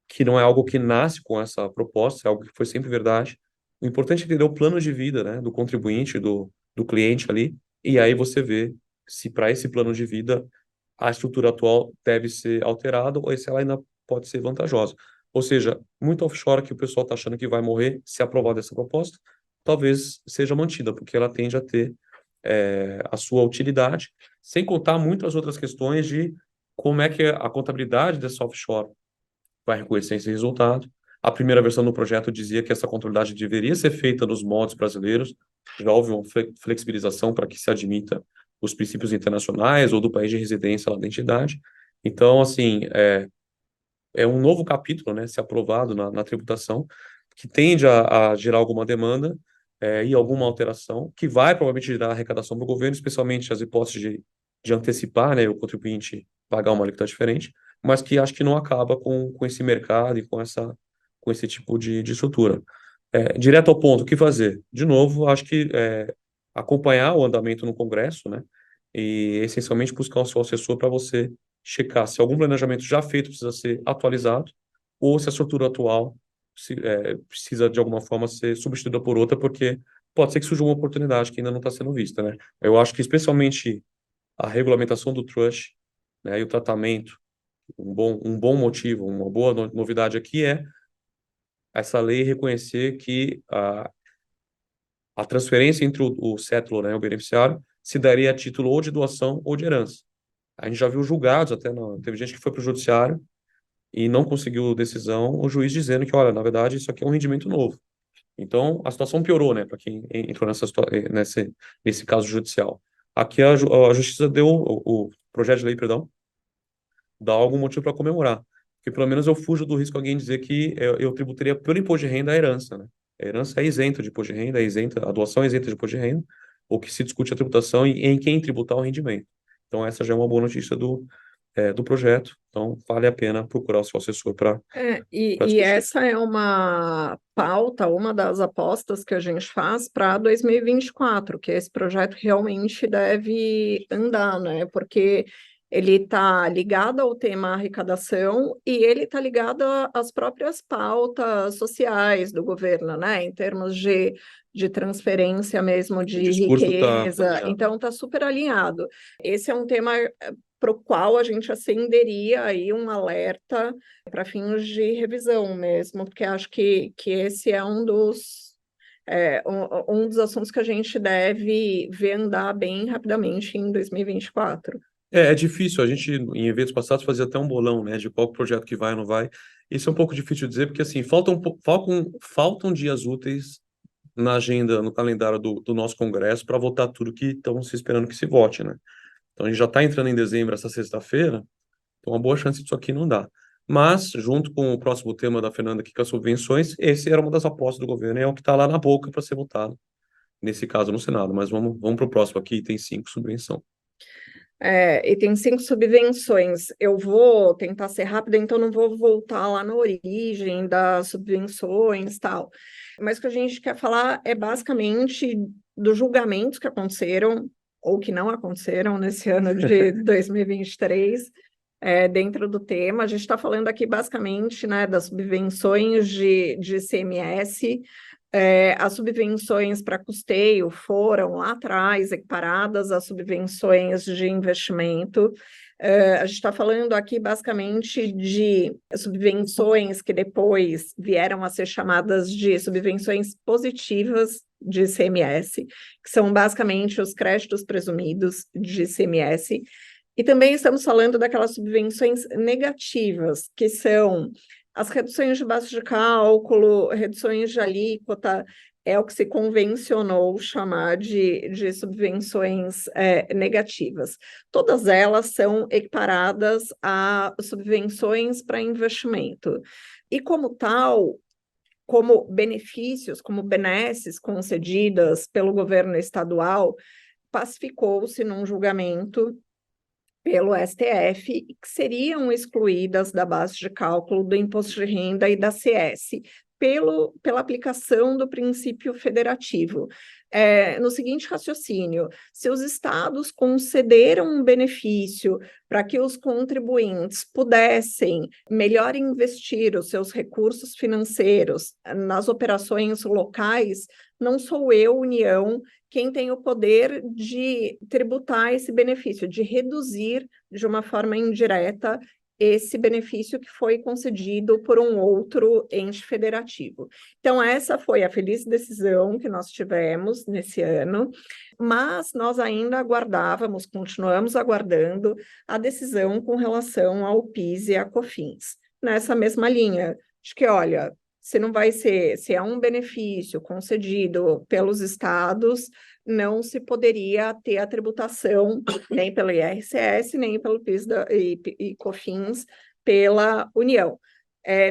que não é algo que nasce com essa proposta, é algo que foi sempre verdade. O importante é entender o plano de vida, né, do contribuinte, do cliente ali, e aí você vê se para esse plano de vida a estrutura atual deve ser alterada ou se ela ainda pode ser vantajosa. Ou seja, muito offshore que o pessoal está achando que vai morrer se aprovar dessa proposta, talvez seja mantida, porque ela tende a ter a sua utilidade, sem contar muitas outras questões de como é que a contabilidade dessa offshore vai reconhecer esse resultado. A primeira versão do projeto dizia que essa contabilidade deveria ser feita nos moldes brasileiros, já houve uma flexibilização para que se admita os princípios internacionais ou do país de residência lá da entidade. Então, assim, é um novo capítulo, né, se aprovado na tributação, que tende a gerar alguma demanda e alguma alteração, que vai provavelmente gerar arrecadação para o governo, especialmente as hipóteses de antecipar, né, o contribuinte pagar uma alíquota diferente, mas que acho que não acaba com esse mercado e com esse tipo de estrutura. Direto ao ponto, o que fazer? De novo, acho que acompanhar o andamento no Congresso, né, e essencialmente buscar o seu assessor para você checar se algum planejamento já feito precisa ser atualizado ou se a estrutura atual precisa, de alguma forma, ser substituída por outra, porque pode ser que surja uma oportunidade que ainda não está sendo vista, né? Eu acho que, especialmente, a regulamentação do trust, né, e o tratamento, um bom motivo, uma boa novidade aqui é essa lei reconhecer que a transferência entre o settlor, né, o beneficiário, se daria a título ou de doação ou de herança. A gente já viu julgados, teve gente que foi para o judiciário e não conseguiu decisão, o juiz dizendo que, olha, na verdade, isso aqui é um rendimento novo. Então, a situação piorou, né, para quem entrou nesse caso judicial. Aqui a justiça deu, o projeto de lei, perdão, dá algum motivo para comemorar. Porque pelo menos eu fujo do risco de alguém dizer que eu tributaria pelo imposto de renda a herança, né? A herança é isenta de imposto de renda, a doação é isenta de imposto de renda, o que se discute a tributação e em quem tributar o rendimento. Então, essa já é uma boa notícia do projeto. Então, vale a pena procurar o seu assessor para E discutir. essa é uma pauta, uma das apostas que a gente faz para 2024, que esse projeto realmente deve andar, né? Porque ele está ligado ao tema arrecadação e ele está ligado às próprias pautas sociais do governo, né? Em termos de transferência mesmo O de discurso está riqueza. alinhado. Então, está super alinhado. Esse é um tema para o qual a gente acenderia aí um alerta para fins de revisão mesmo, porque acho que esse é um dos assuntos que a gente deve ver andar bem rapidamente em 2024. É difícil. A gente, em eventos passados, fazia até um bolão, né, de qual projeto que vai ou não vai. Isso é um pouco difícil de dizer, porque, assim, faltam dias úteis na agenda, no calendário do nosso Congresso para votar tudo que estão se esperando que se vote, né? Então, a gente já está entrando em dezembro, essa sexta-feira, então uma boa chance disso aqui não dá. Mas, junto com o próximo tema da Fernanda aqui, com as subvenções, esse era uma das apostas do governo, e é o que está lá na boca para ser votado, nesse caso no Senado. Mas vamos para o próximo aqui, tem 5 subvenção. E tem 5 subvenções. Eu vou tentar ser rápida, então não vou voltar lá na origem das subvenções e tal. Mas o que a gente quer falar é basicamente dos julgamentos que aconteceram ou que não aconteceram nesse ano de 2023, dentro do tema. A gente está falando aqui basicamente, né, das subvenções de ICMS. As subvenções para custeio foram lá atrás equiparadas às subvenções de investimento. A gente está falando aqui basicamente de subvenções que depois vieram a ser chamadas de subvenções positivas de ICMS, que são basicamente os créditos presumidos de ICMS. E também estamos falando daquelas subvenções negativas, que são as reduções de base de cálculo, reduções de alíquota, é o que se convencionou chamar de subvenções negativas. Todas elas são equiparadas a subvenções para investimento. E como tal, como benefícios, como benesses concedidas pelo governo estadual, pacificou-se num julgamento pelo STF, que seriam excluídas da base de cálculo do imposto de renda e da CS, pela aplicação do princípio federativo. No seguinte raciocínio: se os estados concederam um benefício para que os contribuintes pudessem melhor investir os seus recursos financeiros nas operações locais, não sou eu, União, quem tem o poder de tributar esse benefício, de reduzir de uma forma indireta esse benefício que foi concedido por um outro ente federativo. Então, essa foi a feliz decisão que nós tivemos nesse ano, mas nós ainda aguardávamos, continuamos aguardando a decisão com relação ao PIS e à COFINS, nessa mesma linha, de que, olha, se não vai ser, se é um benefício concedido pelos estados, não se poderia ter a tributação nem pelo IRCS, nem pelo PIS e COFINS pela União.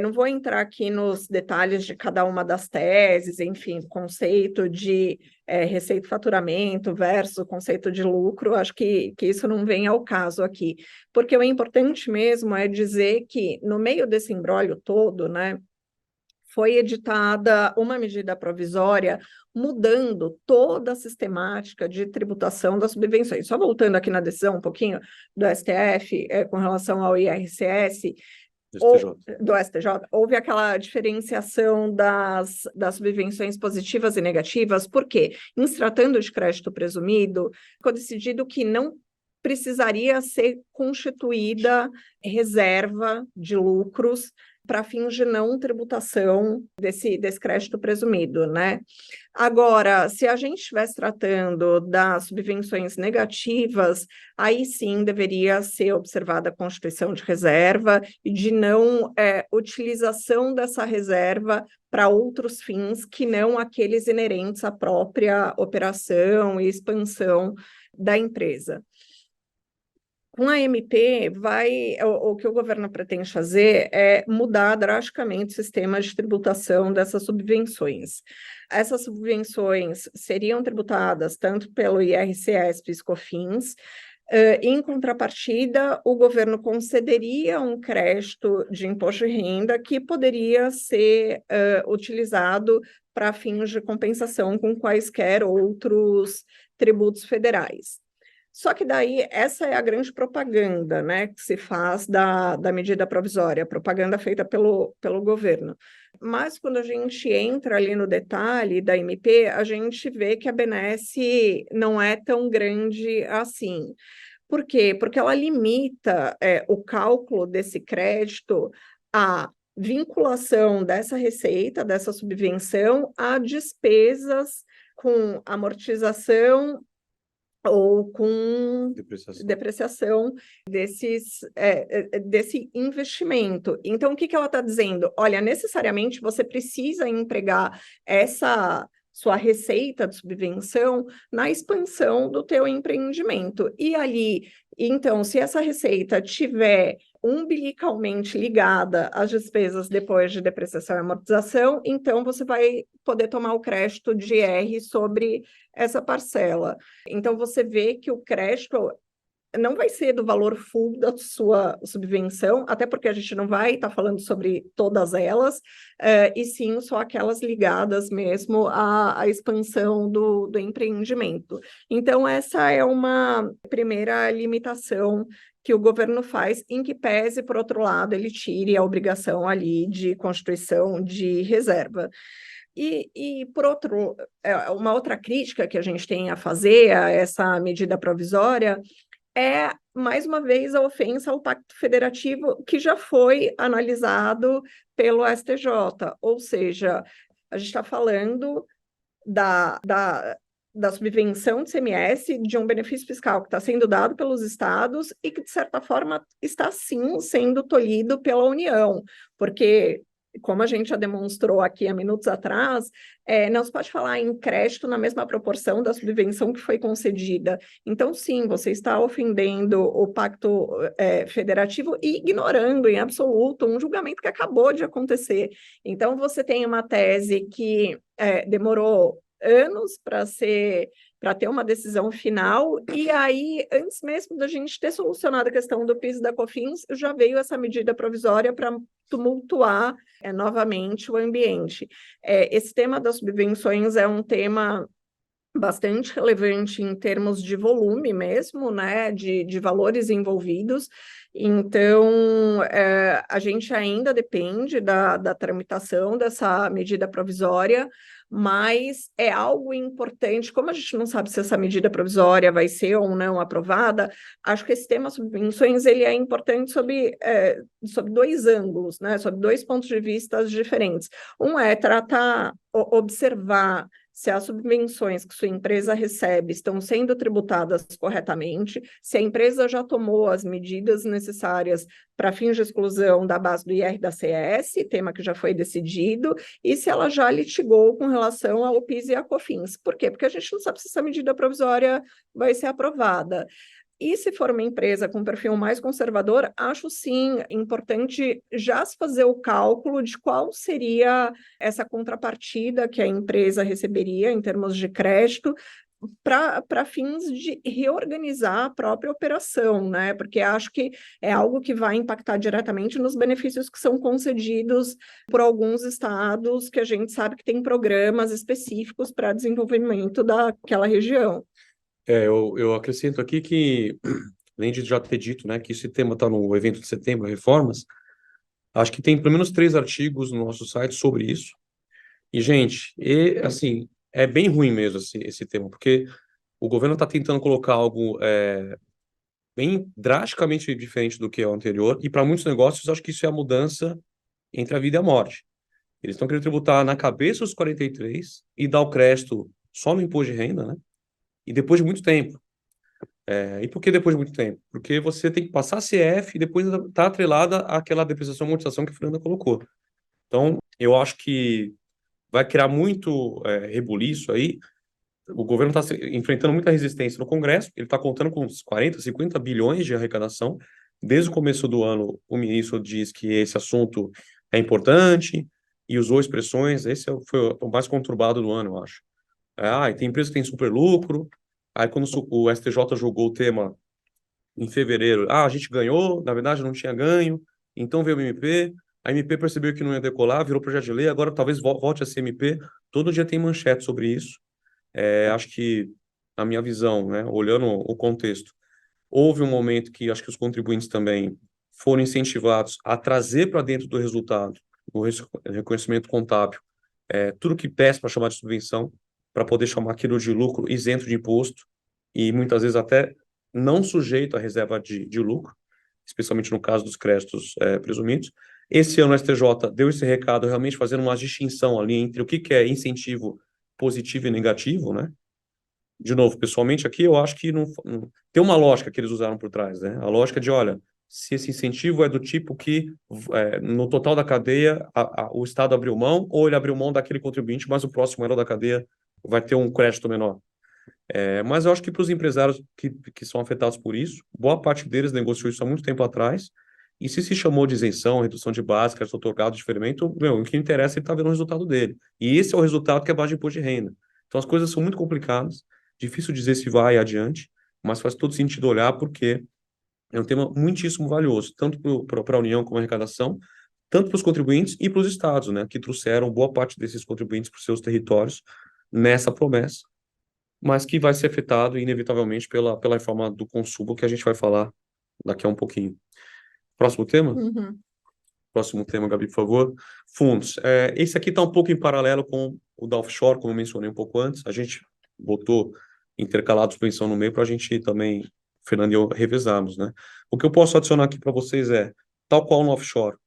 Não vou entrar aqui nos detalhes de cada uma das teses, enfim, conceito de receita e faturamento versus conceito de lucro, acho que isso não vem ao caso aqui, porque o importante mesmo é dizer que no meio desse imbróglio todo, né, foi editada uma medida provisória mudando toda a sistemática de tributação das subvenções. Só voltando aqui na decisão um pouquinho do STF, com relação ao IRCS, do STJ, houve aquela diferenciação das subvenções positivas e negativas, porque, em se tratando de crédito presumido, ficou decidido que não precisaria ser constituída reserva de lucros para fins de não tributação desse crédito presumido, né? Agora, se a gente estivesse tratando das subvenções negativas, aí sim deveria ser observada a constituição de reserva e de não utilização dessa reserva para outros fins que não aqueles inerentes à própria operação e expansão da empresa. Com a MP, o que o governo pretende fazer é mudar drasticamente o sistema de tributação dessas subvenções. Essas subvenções seriam tributadas tanto pelo IRCS, PIS, COFINS, Em contrapartida, o governo concederia um crédito de imposto de renda que poderia ser utilizado para fins de compensação com quaisquer outros tributos federais. Só que daí essa é a grande propaganda, né, que se faz da medida provisória, propaganda feita pelo governo. Mas quando a gente entra ali no detalhe da MP, a gente vê que a benesse não é tão grande assim. Por quê? Porque ela limita o cálculo desse crédito à vinculação dessa receita, dessa subvenção, a despesas com amortização ou com depreciação desse investimento. Então, o que ela está dizendo? Olha, necessariamente você precisa empregar essa sua receita de subvenção na expansão do teu empreendimento. E ali, então, se essa receita tiver umbilicalmente ligada às despesas depois de depreciação e amortização, então você vai poder tomar o crédito de IR sobre essa parcela. Então, você vê que o crédito não vai ser do valor full da sua subvenção, até porque a gente não vai estar falando sobre todas elas, e sim só aquelas ligadas mesmo à expansão do empreendimento. Então, essa é uma primeira limitação que o governo faz, em que pese, por outro lado, ele tire a obrigação ali de constituição de reserva. Por outro, uma outra crítica que a gente tem a fazer a essa medida provisória é, mais uma vez, a ofensa ao Pacto Federativo, que já foi analisado pelo STJ, ou seja, a gente está falando da subvenção de CMS, de um benefício fiscal que está sendo dado pelos estados e que, de certa forma, está, sim, sendo tolhido pela União, porque como a gente já demonstrou aqui há minutos atrás, não se pode falar em crédito na mesma proporção da subvenção que foi concedida. Então, sim, você está ofendendo o Pacto Federativo e ignorando em absoluto um julgamento que acabou de acontecer. Então, você tem uma tese que demorou anos para ter uma decisão final, e aí, antes mesmo da gente ter solucionado a questão do PIS e da COFINS, já veio essa medida provisória para tumultuar novamente o ambiente. Esse tema das subvenções é um tema bastante relevante em termos de volume mesmo, né, de valores envolvidos. Então, a gente ainda depende da tramitação dessa medida provisória, mas é algo importante, como a gente não sabe se essa medida provisória vai ser ou não aprovada, acho que esse tema subvenções ele é importante sob dois ângulos, né, sob dois pontos de vista diferentes. Um é tratar, observar se as subvenções que sua empresa recebe estão sendo tributadas corretamente, se a empresa já tomou as medidas necessárias para fins de exclusão da base do IR da CS, tema que já foi decidido, e se ela já litigou com relação ao PIS e à COFINS. Por quê? Porque a gente não sabe se essa medida provisória vai ser aprovada. E se for uma empresa com perfil mais conservador, acho sim importante já se fazer o cálculo de qual seria essa contrapartida que a empresa receberia em termos de crédito para fins de reorganizar a própria operação, né? Porque acho que é algo que vai impactar diretamente nos benefícios que são concedidos por alguns estados que a gente sabe que tem programas específicos para desenvolvimento daquela região. Eu acrescento aqui que, além de já ter dito, né, que esse tema está no evento de setembro, reformas, acho que tem pelo menos 3 artigos no nosso site sobre isso. E, gente, assim, é bem ruim mesmo esse tema, porque o governo está tentando colocar algo bem drasticamente diferente do que é o anterior, e para muitos negócios, acho que isso é a mudança entre a vida e a morte. Eles estão querendo tributar na cabeça os 43 e dar o crédito só no imposto de renda, né? E depois de muito tempo. E por que depois de muito tempo? Porque você tem que passar CF e depois está atrelada àquela depreciação e amortização que a Fernanda colocou. Então, eu acho que vai criar muito rebuliço aí. O governo está enfrentando muita resistência no Congresso, ele está contando com uns 40, 50 bilhões de arrecadação. Desde o começo do ano, o ministro diz que esse assunto é importante e usou expressões, esse foi o mais conturbado do ano, eu acho. E tem empresa que tem super lucro. Aí, quando o STJ julgou o tema em fevereiro, a gente ganhou, na verdade não tinha ganho, então veio o MP, a MP percebeu que não ia decolar, virou projeto de lei, agora talvez volte a ser MP, todo dia tem manchete sobre isso. Acho que, na minha visão, né, olhando o contexto, houve um momento que acho que os contribuintes também foram incentivados a trazer para dentro do resultado, o reconhecimento contábil, tudo que peça para chamar de subvenção, para poder chamar aquilo de lucro isento de imposto, e muitas vezes até não sujeito à reserva de lucro, especialmente no caso dos créditos presumidos. Esse ano o STJ deu esse recado, realmente fazendo uma distinção ali entre o que é incentivo positivo e negativo, né? De novo, pessoalmente aqui, eu acho que não tem uma lógica que eles usaram por trás, né? A lógica de, olha, se esse incentivo é do tipo que, no total da cadeia, o Estado abriu mão, ou ele abriu mão daquele contribuinte, mas o próximo elo da cadeia vai ter um crédito menor. Mas eu acho que para os empresários que são afetados por isso, boa parte deles negociou isso há muito tempo atrás, e se chamou de isenção, redução de base, crédito otorgado, diferimento, meu, o que interessa é ele estar vendo o resultado dele. E esse é o resultado que é a base de imposto de renda. Então as coisas são muito complicadas, difícil dizer se vai adiante, mas faz todo sentido olhar porque é um tema muitíssimo valioso, tanto para a União como arrecadação, tanto para os contribuintes e para os estados, né, que trouxeram boa parte desses contribuintes para os seus territórios nessa promessa, mas que vai ser afetado inevitavelmente pela reforma do consumo que a gente vai falar daqui a um pouquinho. Próximo tema? Uhum. Próximo tema, Gabi, por favor. Fundos. Esse aqui está um pouco em paralelo com o da offshore, como eu mencionei um pouco antes. A gente botou intercalado suspensão no meio para a gente também, Fernando e eu, revezarmos, né? O que eu posso adicionar aqui para vocês tal qual no offshore,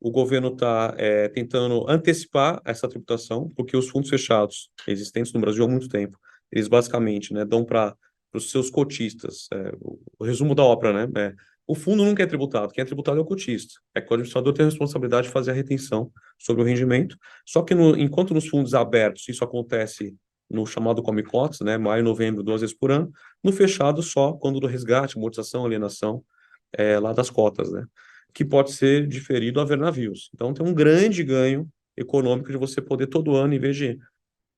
o governo está tentando antecipar essa tributação, porque os fundos fechados, existentes no Brasil há muito tempo, eles basicamente, né, dão para os seus cotistas, o resumo da ópera, né, o fundo nunca é tributado, quem é tributado é o cotista, é que o administrador tem a responsabilidade de fazer a retenção sobre o rendimento, só que enquanto nos fundos abertos isso acontece no chamado come-cotas, né, maio e novembro, 2 vezes por ano, no fechado só quando do resgate, amortização, alienação, lá das cotas, né? Que pode ser diferido a ver navios. Então, tem um grande ganho econômico de você poder todo ano, em vez de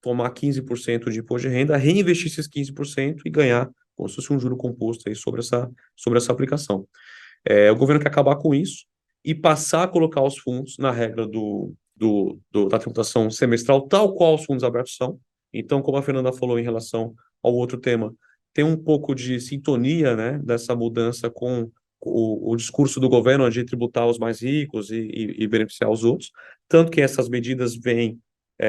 tomar 15% de imposto de renda, reinvestir esses 15% e ganhar como se fosse um juro composto aí sobre essa aplicação. O governo quer acabar com isso e passar a colocar os fundos na regra da tributação semestral, tal qual os fundos abertos são. Então, como a Fernanda falou em relação ao outro tema, tem um pouco de sintonia, né, dessa mudança com o discurso do governo de tributar os mais ricos e beneficiar os outros, tanto que essas medidas vêm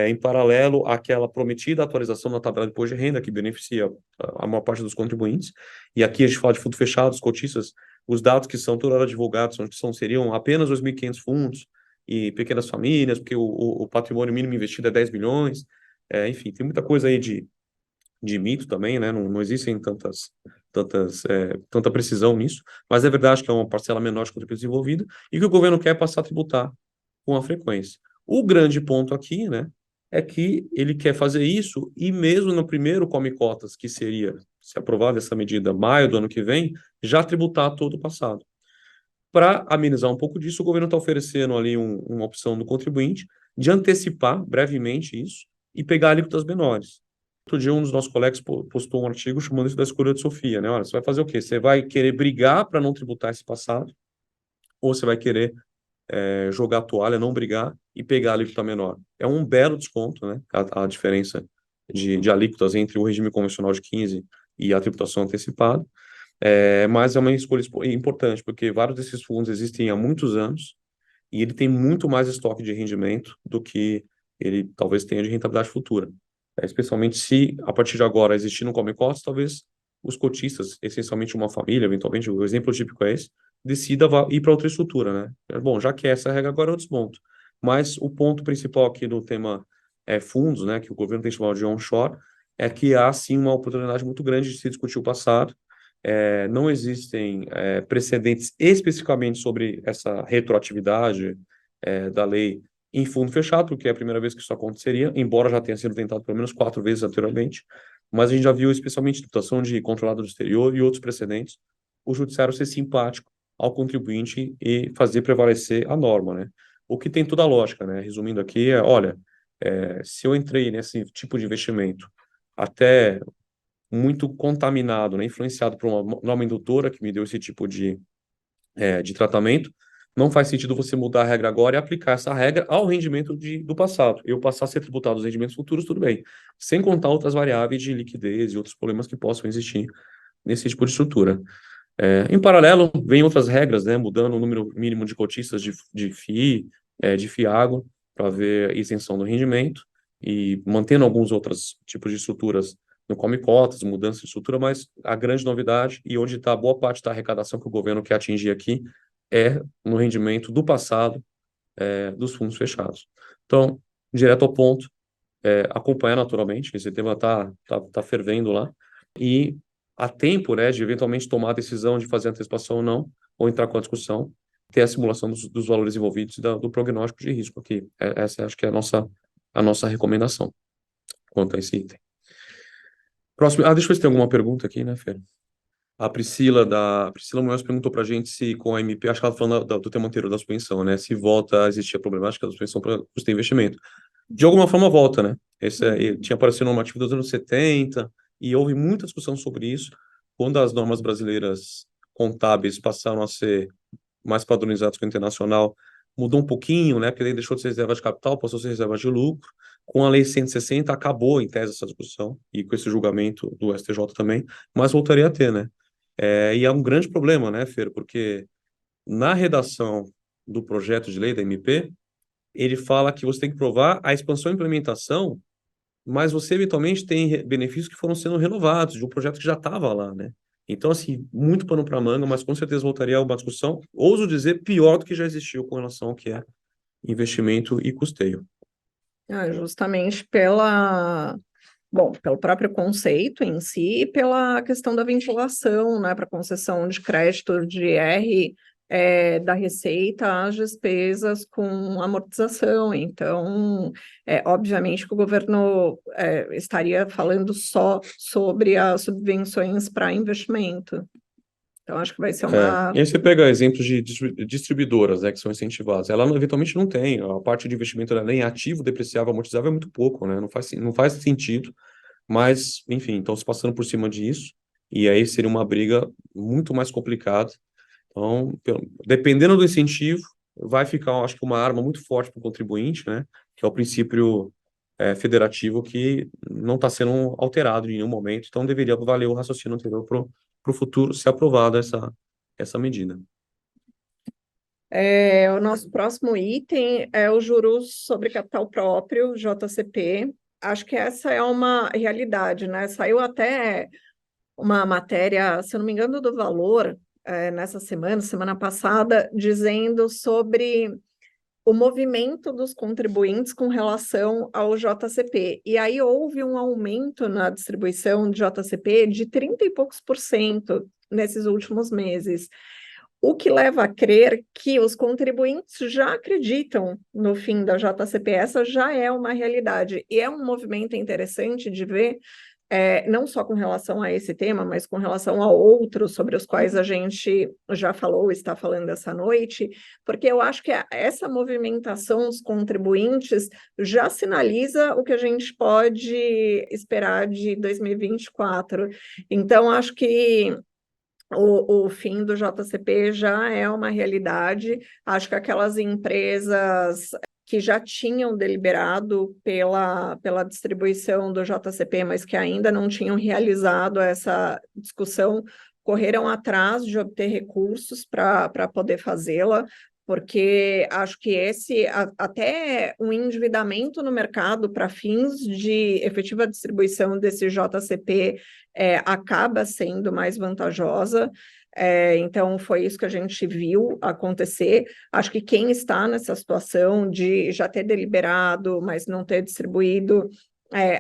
em paralelo àquela prometida atualização na tabela de imposto de renda, que beneficia a maior parte dos contribuintes, e aqui a gente fala de fundo fechado, os cotistas, os dados que são toda hora divulgados seriam apenas 2.500 fundos e pequenas famílias, porque o patrimônio mínimo investido é 10 milhões, enfim, tem muita coisa aí de mito também, né? Não existem tanta precisão nisso, mas é verdade que é uma parcela menor de contribuição desenvolvida e que o governo quer passar a tributar com a frequência. O grande ponto aqui, né, é que ele quer fazer isso e mesmo no primeiro come cotas, que seria, se aprovada essa medida, maio do ano que vem, já tributar todo o passado. Para amenizar um pouco disso, o governo está oferecendo ali uma opção do contribuinte de antecipar brevemente isso e pegar alíquotas menores. Outro dia, um dos nossos colegas postou um artigo chamando isso da escolha de Sofia, né? Olha, você vai fazer o quê? Você vai querer brigar para não tributar esse passado ou você vai querer jogar a toalha, não brigar e pegar a alíquota menor? É um belo desconto, né? A diferença de alíquotas entre o regime convencional de 15 e a tributação antecipada. Mas é uma escolha importante, porque vários desses fundos existem há muitos anos e ele tem muito mais estoque de rendimento do que ele talvez tenha de rentabilidade futura. Especialmente se, a partir de agora, existir no Come Cotas, talvez os cotistas, essencialmente uma família, eventualmente, o exemplo típico é esse, decida ir para outra estrutura, né? Bom, já que essa regra agora, eu desmonto. Mas o ponto principal aqui no tema fundos, né, que o governo tem chamado de onshore, é que há, sim, uma oportunidade muito grande de se discutir o passado. Não existem precedentes especificamente sobre essa retroatividade da lei em fundo fechado, porque é a primeira vez que isso aconteceria, embora já tenha sido tentado pelo menos 4 vezes anteriormente, mas a gente já viu especialmente tributação de controlado do exterior e outros precedentes, o judiciário ser simpático ao contribuinte e fazer prevalecer a norma, né? O que tem toda a lógica, né? Resumindo aqui, olha, se eu entrei nesse tipo de investimento até muito contaminado, né, influenciado por uma norma indutora que me deu esse tipo de tratamento. Não faz sentido você mudar a regra agora e aplicar essa regra ao rendimento do passado. Eu passar a ser tributado aos rendimentos futuros, tudo bem. Sem contar outras variáveis de liquidez e outros problemas que possam existir nesse tipo de estrutura. Em paralelo, vem outras regras, né, mudando o número mínimo de cotistas de FII, de FIAGO, para ver isenção do rendimento, e mantendo alguns outros tipos de estruturas no Come Cotas, mudança de estrutura, mas a grande novidade, e onde está boa parte da arrecadação que o governo quer atingir aqui, é no rendimento do passado, dos fundos fechados. Então, direto ao ponto, acompanhar naturalmente, esse tema tá fervendo lá, e a tempo, né, de eventualmente tomar a decisão de fazer antecipação ou não, ou entrar com a discussão, ter a simulação dos valores envolvidos e do prognóstico de risco aqui. Essa acho que é a nossa recomendação quanto a esse item. Próximo, deixa eu ver se tem alguma pergunta aqui, né, Fer? A Priscila Moraes perguntou para a gente se com a MP, acho que ela falando do tema anterior da suspensão, né, se volta a existir a problemática da suspensão para custeio investimento. De alguma forma volta, né? Tinha aparecido no normativo dos anos 70 e houve muita discussão sobre isso quando as normas brasileiras contábeis passaram a ser mais padronizadas com o internacional, mudou um pouquinho, né? Porque daí deixou de ser reserva de capital, passou a ser reserva de lucro. Com a Lei 160 acabou em tese essa discussão e com esse julgamento do STJ também, mas voltaria a ter, né? E é um grande problema, né, Fer? Porque na redação do projeto de lei da MP, ele fala que você tem que provar a expansão e implementação, mas você eventualmente tem benefícios que foram sendo renovados de um projeto que já estava lá, né? Então, assim, muito pano para manga, mas com certeza voltaria a uma discussão, ouso dizer, pior do que já existiu com relação ao que é investimento e custeio. Justamente pelo próprio conceito em si e pela questão da vinculação, né, para concessão de crédito de R da receita às despesas com amortização. Então, obviamente que o governo estaria falando só sobre as subvenções para investimento. Então, acho que vai ser uma... E aí você pega exemplos de distribuidoras, né, que são incentivadas. Ela eventualmente não tem. A parte de investimento dela em ativo, depreciável, amortizável é muito pouco, né? Não faz sentido. Mas, enfim, estão se passando por cima disso. E aí seria uma briga muito mais complicada. Então, dependendo do incentivo, vai ficar, acho que, uma arma muito forte para o contribuinte, né? Que é o princípio federativo que não está sendo alterado em nenhum momento. Então, deveria valer o raciocínio anterior para o futuro, se aprovada essa medida. O nosso próximo item é os juros sobre capital próprio, JCP. Acho que essa é uma realidade, né? Saiu até uma matéria, se eu não me engano, do Valor, nessa semana passada, dizendo sobre o movimento dos contribuintes com relação ao JCP. E aí houve um aumento na distribuição de JCP de 30 e poucos por cento nesses últimos meses, o que leva a crer que os contribuintes já acreditam no fim da JCP. Essa já é uma realidade, e é um movimento interessante de ver, não só com relação a esse tema, mas com relação a outros sobre os quais a gente já falou, está falando essa noite, porque eu acho que essa movimentação dos contribuintes já sinaliza o que a gente pode esperar de 2024. Então, acho que o fim do JCP já é uma realidade. Acho que aquelas empresas que já tinham deliberado pela distribuição do JCP, mas que ainda não tinham realizado essa discussão, correram atrás de obter recursos para poder fazê-la, porque acho que até um endividamento no mercado para fins de efetiva distribuição desse JCP acaba sendo mais vantajosa. Então, foi isso que a gente viu acontecer. Acho que quem está nessa situação de já ter deliberado, mas não ter distribuído,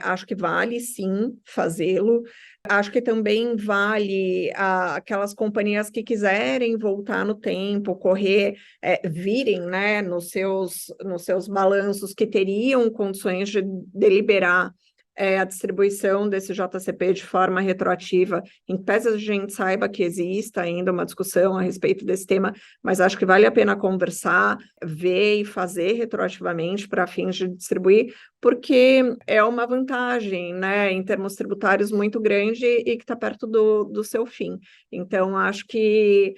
acho que vale sim fazê-lo. Acho que também vale aquelas companhias que quiserem voltar no tempo, virem, né, nos seus balanços que teriam condições de deliberar a distribuição desse JCP de forma retroativa, em que pese a gente saiba que exista ainda uma discussão a respeito desse tema, mas acho que vale a pena conversar, ver e fazer retroativamente para fins de distribuir, porque é uma vantagem, né, em termos tributários muito grande e que está perto do seu fim. Então, acho que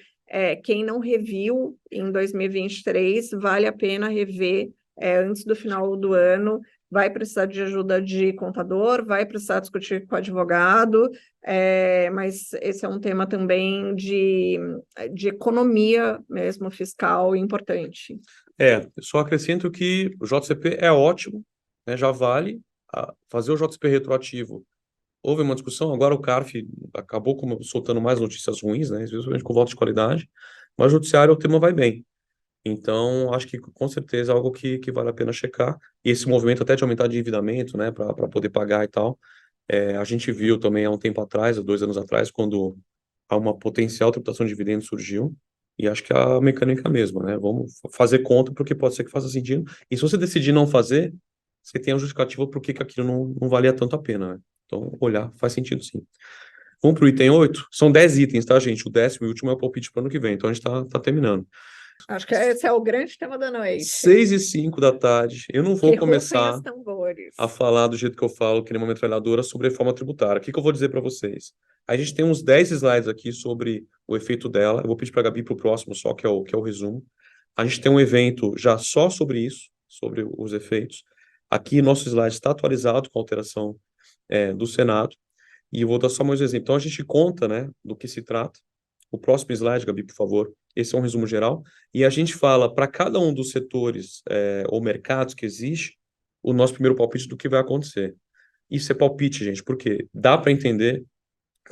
quem não reviu em 2023, vale a pena rever antes do final do ano. Vai precisar de ajuda de contador, vai precisar discutir com o advogado, mas esse é um tema também de economia mesmo, fiscal, importante. Eu só acrescento que o JCP é ótimo, né, já vale fazer o JCP retroativo. Houve uma discussão, agora o CARF acabou soltando mais notícias ruins, né, especialmente com voto de qualidade, mas o judiciário o tema vai bem. Então, acho que com certeza é algo que vale a pena checar. E esse movimento até de aumentar endividamento, né, para poder pagar e tal, a gente viu também há um tempo atrás, há 2 anos atrás, quando uma potencial tributação de dividendos surgiu, e acho que é a mecânica mesma, né? Vamos fazer conta porque pode ser que faça sentido. E se você decidir não fazer, você tem a justificativa por que aquilo não valia tanto a pena, né? Então, olhar faz sentido sim. Vamos para o item 8. São 10 itens, tá, gente? O 10º e último é o palpite para o ano que vem. Então, a gente tá terminando. Acho que esse é o grande tema da noite. 6h05 da tarde. Eu não vou Que rufem começar os tambores. a falar do jeito que eu falo, que nem uma metralhadora, sobre reforma tributária. O que eu vou dizer para vocês? A gente tem uns 10 slides aqui sobre o efeito dela. Eu vou pedir para a Gabi para o próximo só, que é o resumo. A gente tem um evento já só sobre isso, sobre os efeitos. Aqui, nosso slide está atualizado com a alteração do Senado. E eu vou dar só mais um exemplo. Então, a gente conta, né, do que se trata. O próximo slide, Gabi, por favor. Esse é um resumo geral. E a gente fala para cada um dos setores ou mercados que existe, o nosso primeiro palpite do que vai acontecer. Isso é palpite, gente, porque dá para entender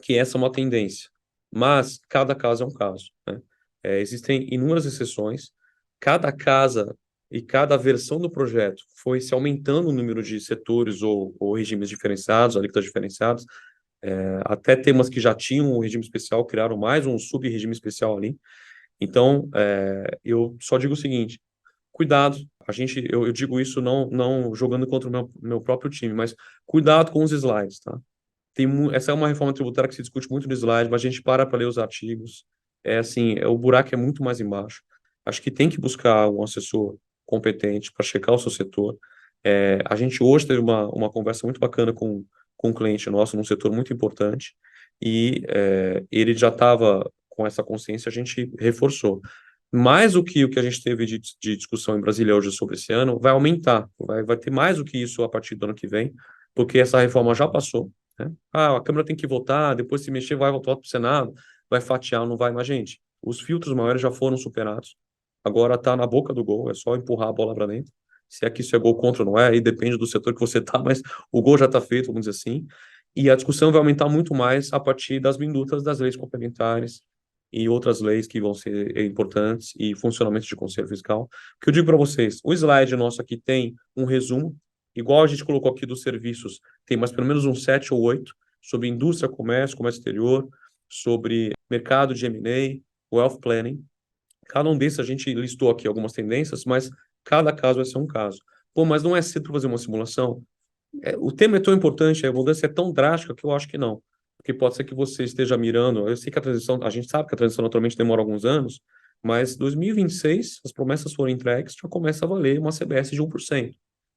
que essa é uma tendência, mas cada caso é um caso, né? Existem inúmeras exceções, cada casa e cada versão do projeto foi se aumentando o número de setores ou regimes diferenciados, alíquotas diferenciadas, até temas que já tinham um regime especial criaram mais um sub-regime especial ali. Então, eu só digo o seguinte: cuidado. Eu digo isso não jogando contra o meu próprio time, mas cuidado com os slides, tá? Essa é uma reforma tributária que se discute muito no slide, mas a gente para ler os artigos. Assim, o buraco é muito mais embaixo. Acho que tem que buscar um assessor competente para checar o seu setor. A gente hoje teve uma conversa muito bacana com um cliente nosso num setor muito importante e ele já estava com essa consciência, a gente reforçou. Mais do que o que a gente teve de discussão em Brasília hoje sobre esse ano, vai aumentar, vai ter mais do que isso a partir do ano que vem, porque essa reforma já passou, né? A Câmara tem que votar, depois se mexer, vai voltar para o Senado, vai fatiar, não vai mais, gente. Os filtros maiores já foram superados, agora está na boca do gol, é só empurrar a bola para dentro. Se é que isso é gol contra ou não é, aí depende do setor que você está, mas o gol já está feito, vamos dizer assim. E a discussão vai aumentar muito mais a partir das minutas das leis complementares e outras leis que vão ser importantes e funcionamento de conselho fiscal. O que eu digo para vocês, o slide nosso aqui tem um resumo, igual a gente colocou aqui dos serviços, tem mais pelo menos uns 7 ou 8 sobre indústria, comércio exterior, sobre mercado de M&A, wealth planning. Cada um desses a gente listou aqui algumas tendências, mas cada caso vai ser um caso. Pô, mas não é cedo para fazer uma simulação? O tema é tão importante, a mudança é tão drástica que eu acho que não. Porque pode ser que você esteja mirando. Eu sei que a gente sabe que a transição naturalmente demora alguns anos, mas 2026, as promessas foram entregues, já começa a valer uma CBS de 1%.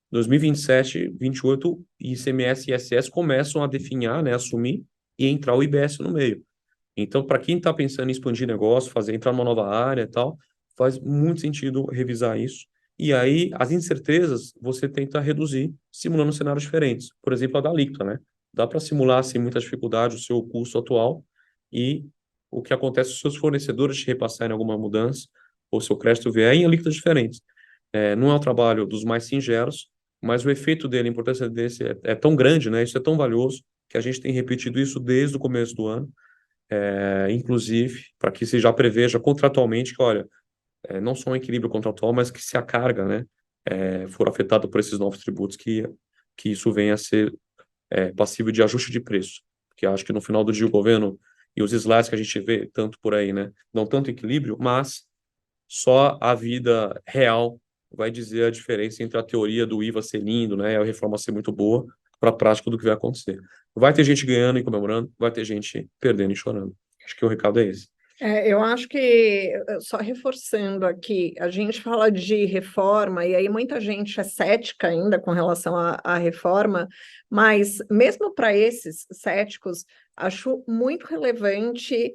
2027, 28, ICMS e ISS começam a definhar, né, assumir e entrar o IBS no meio. Então, para quem está pensando em expandir negócio, entrar numa nova área e tal, faz muito sentido revisar isso. E aí, as incertezas, você tenta reduzir, simulando cenários diferentes. Por exemplo, a da alíquota, né? Dá para simular, sem muita dificuldade, o seu custo atual e o que acontece se os seus fornecedores te repassarem alguma mudança, ou seu crédito vier em alíquotas diferentes. Não é um trabalho dos mais singelos, mas o efeito dele, a importância desse é tão grande, né? Isso é tão valioso, que a gente tem repetido isso desde o começo do ano. Inclusive, para que se já preveja contratualmente que, olha, não só um equilíbrio contratual, mas que se a carga, né, for afetada por esses novos tributos, que isso venha a ser passível de ajuste de preço. Porque acho que no final do dia o governo e os slides que a gente vê tanto por aí, né, não tanto equilíbrio, mas só a vida real vai dizer a diferença entre a teoria do IVA ser lindo, né, a reforma ser muito boa, para a prática do que vai acontecer. Vai ter gente ganhando e comemorando, vai ter gente perdendo e chorando. Acho que o recado é esse. Eu acho que, só reforçando aqui, a gente fala de reforma, e aí muita gente é cética ainda com relação à reforma, mas mesmo para esses céticos, acho muito relevante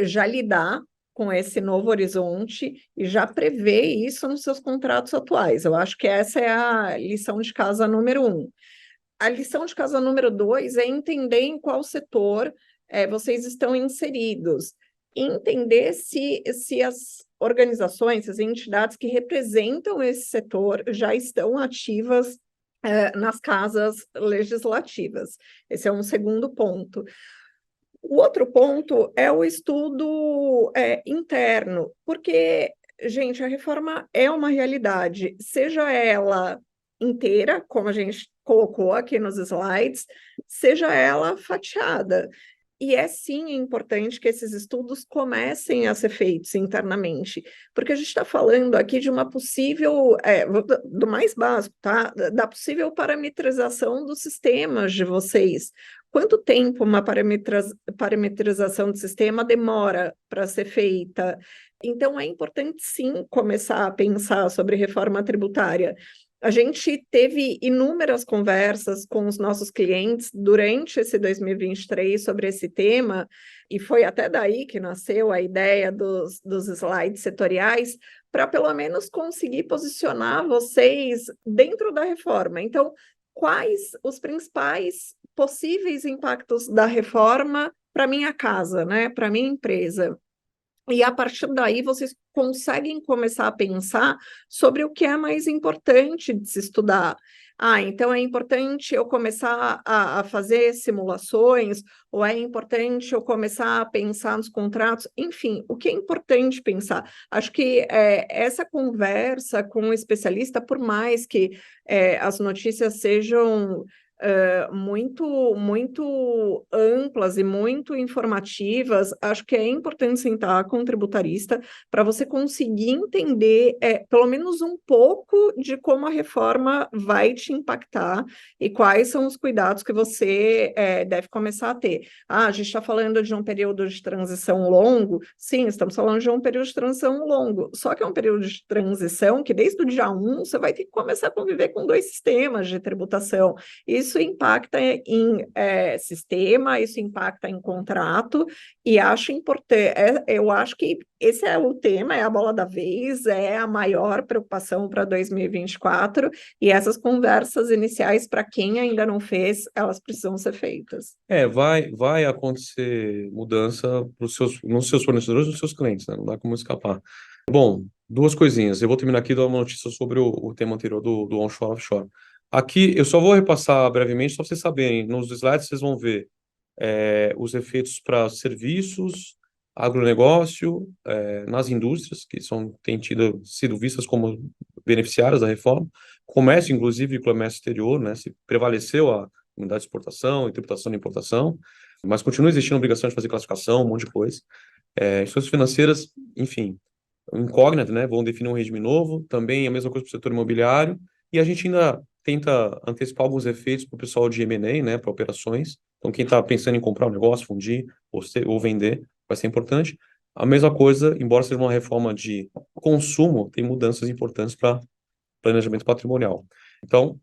já lidar com esse novo horizonte e já prever isso nos seus contratos atuais. Eu acho que essa é a lição de casa número 1. A lição de casa número 2 é entender em qual setor vocês estão inseridos, e entender se as organizações, as entidades que representam esse setor já estão ativas nas casas legislativas. Esse é um segundo ponto. O outro ponto é o estudo interno, porque, gente, a reforma é uma realidade, seja ela inteira, como a gente colocou aqui nos slides, seja ela fatiada. E é sim importante que esses estudos comecem a ser feitos internamente, porque a gente está falando aqui de uma possível, do mais básico, tá? Da possível parametrização dos sistemas de vocês. Quanto tempo uma parametrização de sistema demora para ser feita? Então, é importante sim começar a pensar sobre reforma tributária. A gente teve inúmeras conversas com os nossos clientes durante esse 2023 sobre esse tema, e foi até daí que nasceu a ideia dos slides setoriais, para pelo menos conseguir posicionar vocês dentro da reforma. Então, quais os principais possíveis impactos da reforma para minha casa, né, para minha empresa? E a partir daí vocês conseguem começar a pensar sobre o que é mais importante de se estudar. Então é importante eu começar a fazer simulações, ou é importante eu começar a pensar nos contratos, enfim, o que é importante pensar? Acho que essa conversa com um especialista, por mais que as notícias sejam muito amplas e muito informativas, acho que é importante sentar com o tributarista para você conseguir entender pelo menos um pouco de como a reforma vai te impactar e quais são os cuidados que você deve começar a ter. A gente está falando de um período de transição longo? Sim, estamos falando de um período de transição longo, só que é um período de transição que desde o dia 1 você vai ter que começar a conviver com 2 sistemas de tributação. Isso impacta em sistema, isso impacta em contrato, e acho importante, eu acho que esse é o tema, é a bola da vez, é a maior preocupação para 2024, e essas conversas iniciais, para quem ainda não fez, elas precisam ser feitas. Vai acontecer mudança nos seus fornecedores, nos seus clientes, né? Não dá como escapar. Bom, duas coisinhas. Eu vou terminar aqui dando uma notícia sobre o tema anterior do onshore offshore. Aqui eu só vou repassar brevemente, só para vocês saberem. Nos slides vocês vão ver os efeitos para serviços, agronegócio, nas indústrias, que têm sido vistas como beneficiárias da reforma, comércio, inclusive, e comércio exterior, né? Se prevaleceu a unidade de exportação e tributação de importação, mas continua existindo a obrigação de fazer classificação, um monte de coisa. Instituições financeiras, enfim, incógnita, né? Vão definir um regime novo, também a mesma coisa para o setor imobiliário, e a gente ainda tenta antecipar alguns efeitos para o pessoal de M&A, né, para operações. Então, quem está pensando em comprar um negócio, fundir ou vender, vai ser importante. A mesma coisa, embora seja uma reforma de consumo, tem mudanças importantes para planejamento patrimonial. Então,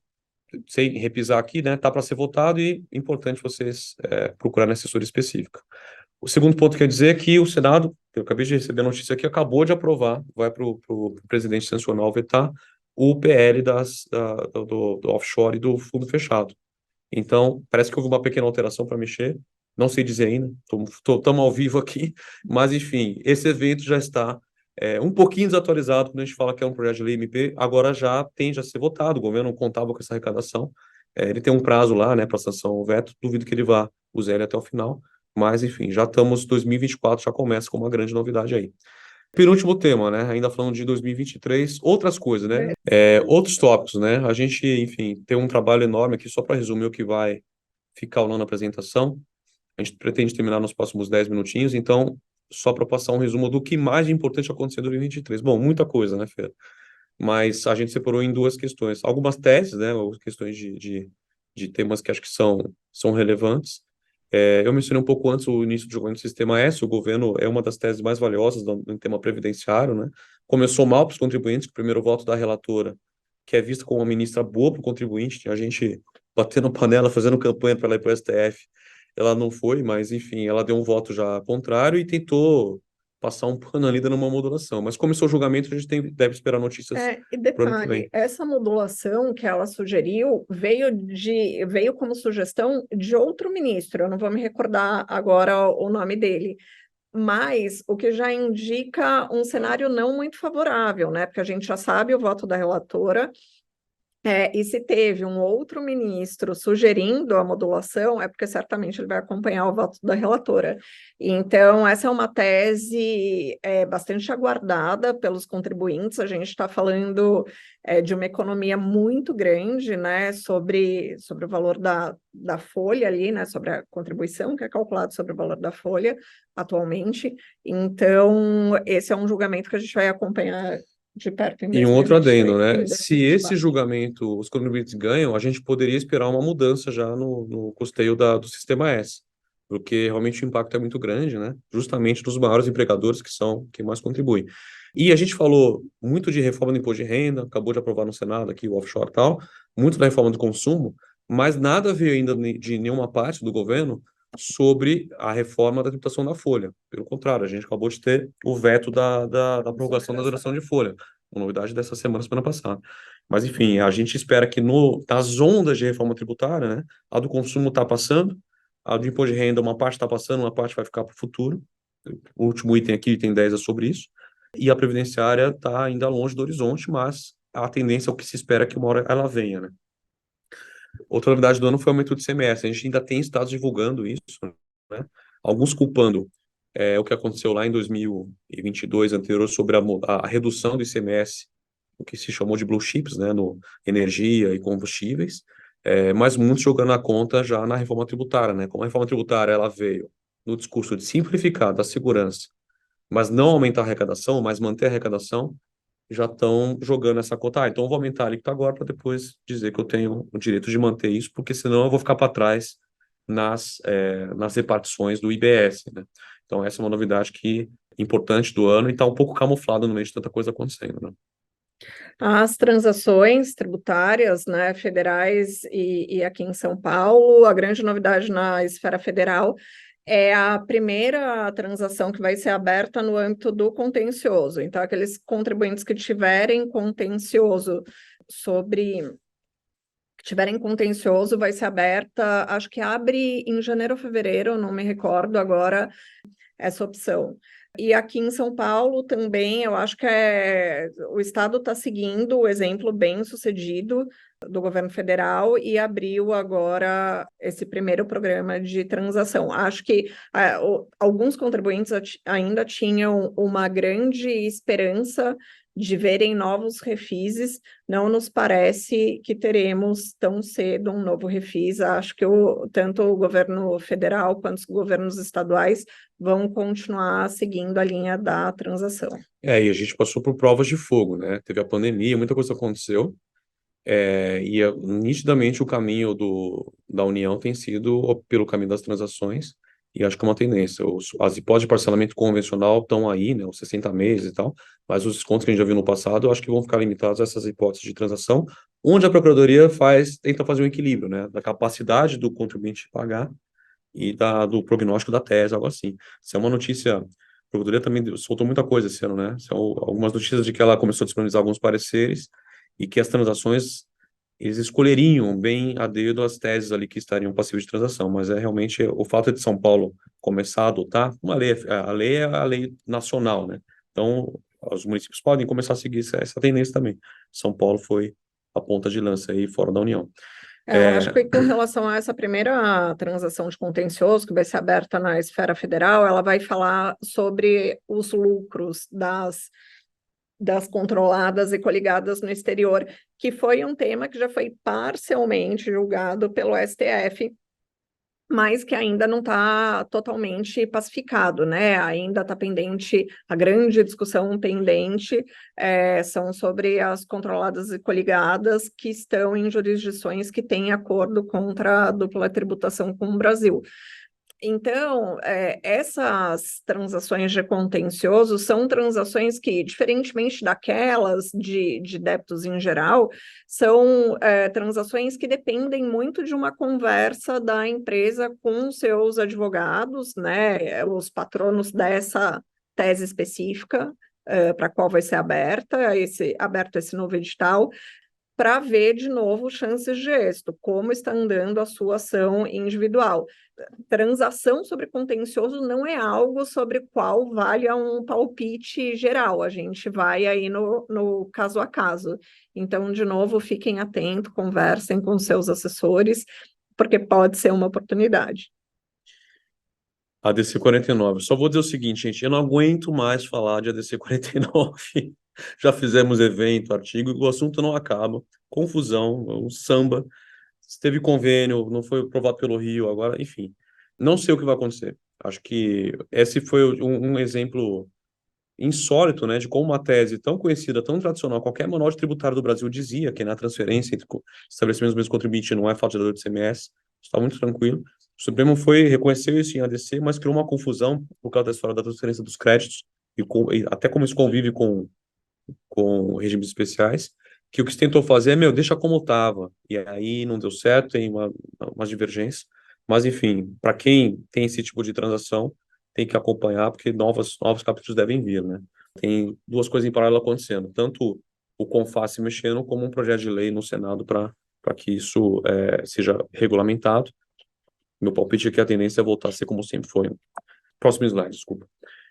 sem repisar aqui, né, tá para ser votado e importante vocês procurarem assessoria específica. O segundo ponto que eu quero dizer é que o Senado, eu acabei de receber a notícia aqui, acabou de aprovar, vai para o presidente sancionar, vetar o PL do offshore e do fundo fechado. Então, parece que houve uma pequena alteração para mexer, não sei dizer ainda, estamos ao vivo aqui, mas enfim, esse evento já está um pouquinho desatualizado quando a gente fala que é um projeto de lei MP, agora já tende a ser votado, o governo não contava com essa arrecadação, ele tem um prazo lá, né, para sanção ao veto, duvido que ele vá usar ele até o final, mas enfim, já estamos, 2024 já começa com uma grande novidade aí. Penúltimo tema, né, ainda falando de 2023, outras coisas, né, outros tópicos, né, a gente, enfim, tem um trabalho enorme aqui, só para resumir o que vai ficar ou não na apresentação, a gente pretende terminar nos próximos 10 minutinhos, então, só para passar um resumo do que mais importante aconteceu em 2023. Bom, muita coisa, né, Fer? Mas a gente separou em duas questões. Algumas teses, né, ou questões de de temas que acho que são relevantes. Eu mencionei um pouco antes o início do julgamento do Sistema S, o governo é uma das teses mais valiosas no tema previdenciário, né? Começou mal para os contribuintes, o primeiro voto da relatora, que é vista como uma ministra boa para o contribuinte, tinha gente batendo panela, fazendo campanha para ela ir para o STF, ela não foi, mas enfim, ela deu um voto já contrário e tentou passar um pano ali dando uma modulação. Mas começou o julgamento, a gente deve esperar notícias E para o ano que detalhe, vem. essa modulação que ela sugeriu veio como sugestão de outro ministro, eu não vou me recordar agora o nome dele, mas o que já indica um cenário não muito favorável, né? Porque a gente já sabe o voto da relatora. E se teve um outro ministro sugerindo a modulação, é porque certamente ele vai acompanhar o voto da relatora. Então, essa é uma tese bastante aguardada pelos contribuintes. A gente está falando de uma economia muito grande, né, sobre o valor da folha ali, né, sobre a contribuição que é calculada sobre o valor da folha atualmente. Então, esse é um julgamento que a gente vai acompanhar de perto em E um outro 2023, adendo, né? em Se esse 2024. julgamento os contribuintes ganham, a gente poderia esperar uma mudança já no custeio do Sistema S, porque realmente o impacto é muito grande, né? Justamente dos maiores empregadores que são quem mais contribuem. E a gente falou muito de reforma do imposto de renda, acabou de aprovar no Senado aqui o offshore e tal, muito da reforma do consumo, mas nada veio ainda de nenhuma parte do governo sobre a reforma da tributação da folha. Pelo contrário, a gente acabou de ter o veto da prorrogação da duração de folha, uma novidade dessa semana passada. Mas, enfim, a gente espera que nas ondas de reforma tributária, né, a do consumo está passando, a do imposto de renda, uma parte está passando, uma parte vai ficar para o futuro. O último item aqui, item 10, é sobre isso. E a previdenciária está ainda longe do horizonte, mas a tendência é o que se espera que uma hora ela venha, né? Outra novidade do ano foi o aumento do ICMS. A gente ainda tem estados divulgando isso, né? Alguns culpando o que aconteceu lá em 2022, anterior, sobre a redução do ICMS, o que se chamou de blue chips, né, no energia e combustíveis, mas muitos jogando a conta já na reforma tributária, né? Como a reforma tributária ela veio no discurso de simplificar, da segurança, mas não aumentar a arrecadação, mas manter a arrecadação, já estão jogando essa cota. Então eu vou aumentar a alíquota agora para depois dizer que eu tenho o direito de manter isso, porque senão eu vou ficar para trás nas repartições do IBS, né? Então essa é uma novidade importante do ano e está um pouco camuflado no meio de tanta coisa acontecendo, né? As transações tributárias, né, federais e aqui em São Paulo, a grande novidade na esfera federal é a primeira transação que vai ser aberta no âmbito do contencioso. Então, aqueles contribuintes que tiverem contencioso sobre que tiverem contencioso vai ser aberta, acho que abre em janeiro ou fevereiro, não me recordo agora essa opção. E aqui em São Paulo também, eu acho que o Estado está seguindo o exemplo bem sucedido do governo federal e abriu agora esse primeiro programa de transação. Acho que alguns contribuintes ainda tinham uma grande esperança de verem novos refises. Não nos parece que teremos tão cedo um novo refis. Acho que tanto o governo federal quanto os governos estaduais vão continuar seguindo a linha da transação. E a gente passou por provas de fogo, né? Teve a pandemia, muita coisa aconteceu, nitidamente o caminho da União tem sido pelo caminho das transações, e acho que é uma tendência. As hipóteses de parcelamento convencional estão aí, né? Os 60 meses e tal, mas os descontos que a gente já viu no passado, eu acho que vão ficar limitados a essas hipóteses de transação, onde a Procuradoria tenta fazer um equilíbrio, né? Da capacidade do contribuinte pagar e do prognóstico da tese, algo assim. Isso é uma notícia. A Procuradoria também soltou muita coisa esse ano, né? São algumas notícias de que ela começou a disponibilizar alguns pareceres e que as transações eles escolheriam bem a dedo as teses ali que estariam passíveis de transação, mas é realmente o fato de São Paulo começar a adotar uma lei, a lei é a lei nacional, né? Então, os municípios podem começar a seguir essa tendência também. São Paulo foi a ponta de lança aí fora da União. Eu acho que com relação a essa primeira transação de contencioso, que vai ser aberta na esfera federal, ela vai falar sobre os lucros das controladas e coligadas no exterior, que foi um tema que já foi parcialmente julgado pelo STF mas que ainda não está totalmente pacificado, né? Ainda está pendente, a grande discussão pendente são sobre as controladas e coligadas que estão em jurisdições que têm acordo contra a dupla tributação com o Brasil. Então, essas transações de contencioso são transações que, diferentemente daquelas de débitos em geral, são transações que dependem muito de uma conversa da empresa com seus advogados, né, os patronos dessa tese específica, para a qual vai ser aberto esse novo edital, para ver de novo chances de êxito, como está andando a sua ação individual. Transação sobre contencioso não é algo sobre o qual vale um palpite geral, a gente vai aí no caso a caso. Então, de novo, fiquem atentos, conversem com seus assessores, porque pode ser uma oportunidade. ADC 49. Só vou dizer o seguinte, gente, eu não aguento mais falar de ADC 49. Já fizemos evento, artigo, o assunto não acaba. Confusão, um samba. Teve convênio, não foi aprovado pelo Rio, agora, enfim. Não sei o que vai acontecer. Acho que esse foi um exemplo insólito, né, de como uma tese tão conhecida, tão tradicional, qualquer manual de tributário do Brasil dizia que na transferência entre estabelecimentos mesmo contribuinte não é falta de ICMS, está muito tranquilo. O Supremo reconheceu isso em ADC, mas criou uma confusão por causa da história da transferência dos créditos e até como isso convive com regimes especiais, que o que se tentou fazer deixa como estava, e aí não deu certo, tem uma divergência, mas enfim, para quem tem esse tipo de transação, tem que acompanhar, porque novos capítulos devem vir, né? Tem duas coisas em paralelo acontecendo, tanto o CONFAS se mexendo, como um projeto de lei no Senado para que isso seja regulamentado. Meu palpite é que a tendência é voltar a ser como sempre foi. Próximo slide, desculpa.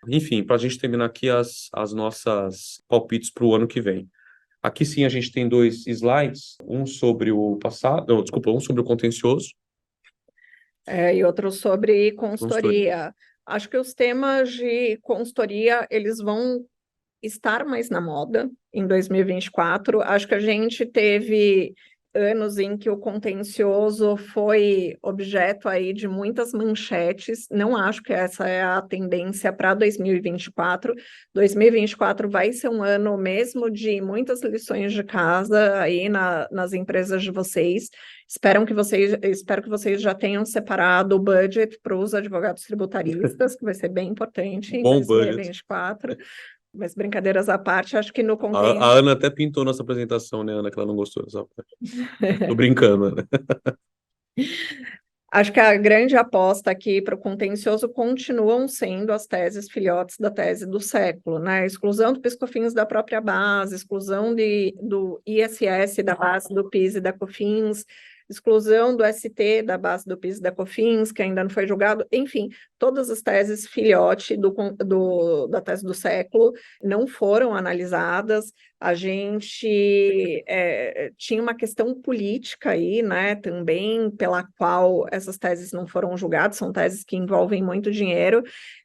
Enfim, para a gente terminar aqui as nossas palpites para o ano que vem. Aqui sim a gente tem dois slides, um sobre o passado, não, desculpa, um sobre o contencioso. E outro sobre consultoria. Acho que os temas de consultoria, eles vão estar mais na moda em 2024. Acho que a gente teve anos em que o contencioso foi objeto aí de muitas manchetes. Não acho que essa é a tendência para 2024. 2024 vai ser um ano mesmo de muitas lições de casa aí nas empresas de vocês. Espero que vocês já tenham separado o budget para os advogados tributaristas, que vai ser bem importante em Bom budget. 2024. Mas brincadeiras à parte, acho que no A Ana até pintou nossa apresentação, né, Ana, que ela não gostou dessa parte. Tô brincando, né? Acho que a grande aposta aqui para o contencioso continuam sendo as teses filhotes da tese do século, né? Exclusão do PIS/COFINS da própria base, exclusão do ISS da base do PIS e da COFINS, exclusão do ST da base do PIS e da COFINS, que ainda não foi julgado, enfim, todas as teses filhote da tese do século não foram analisadas. A gente tinha uma questão política aí, né, também, pela qual essas teses não foram julgadas, são teses que envolvem muito dinheiro.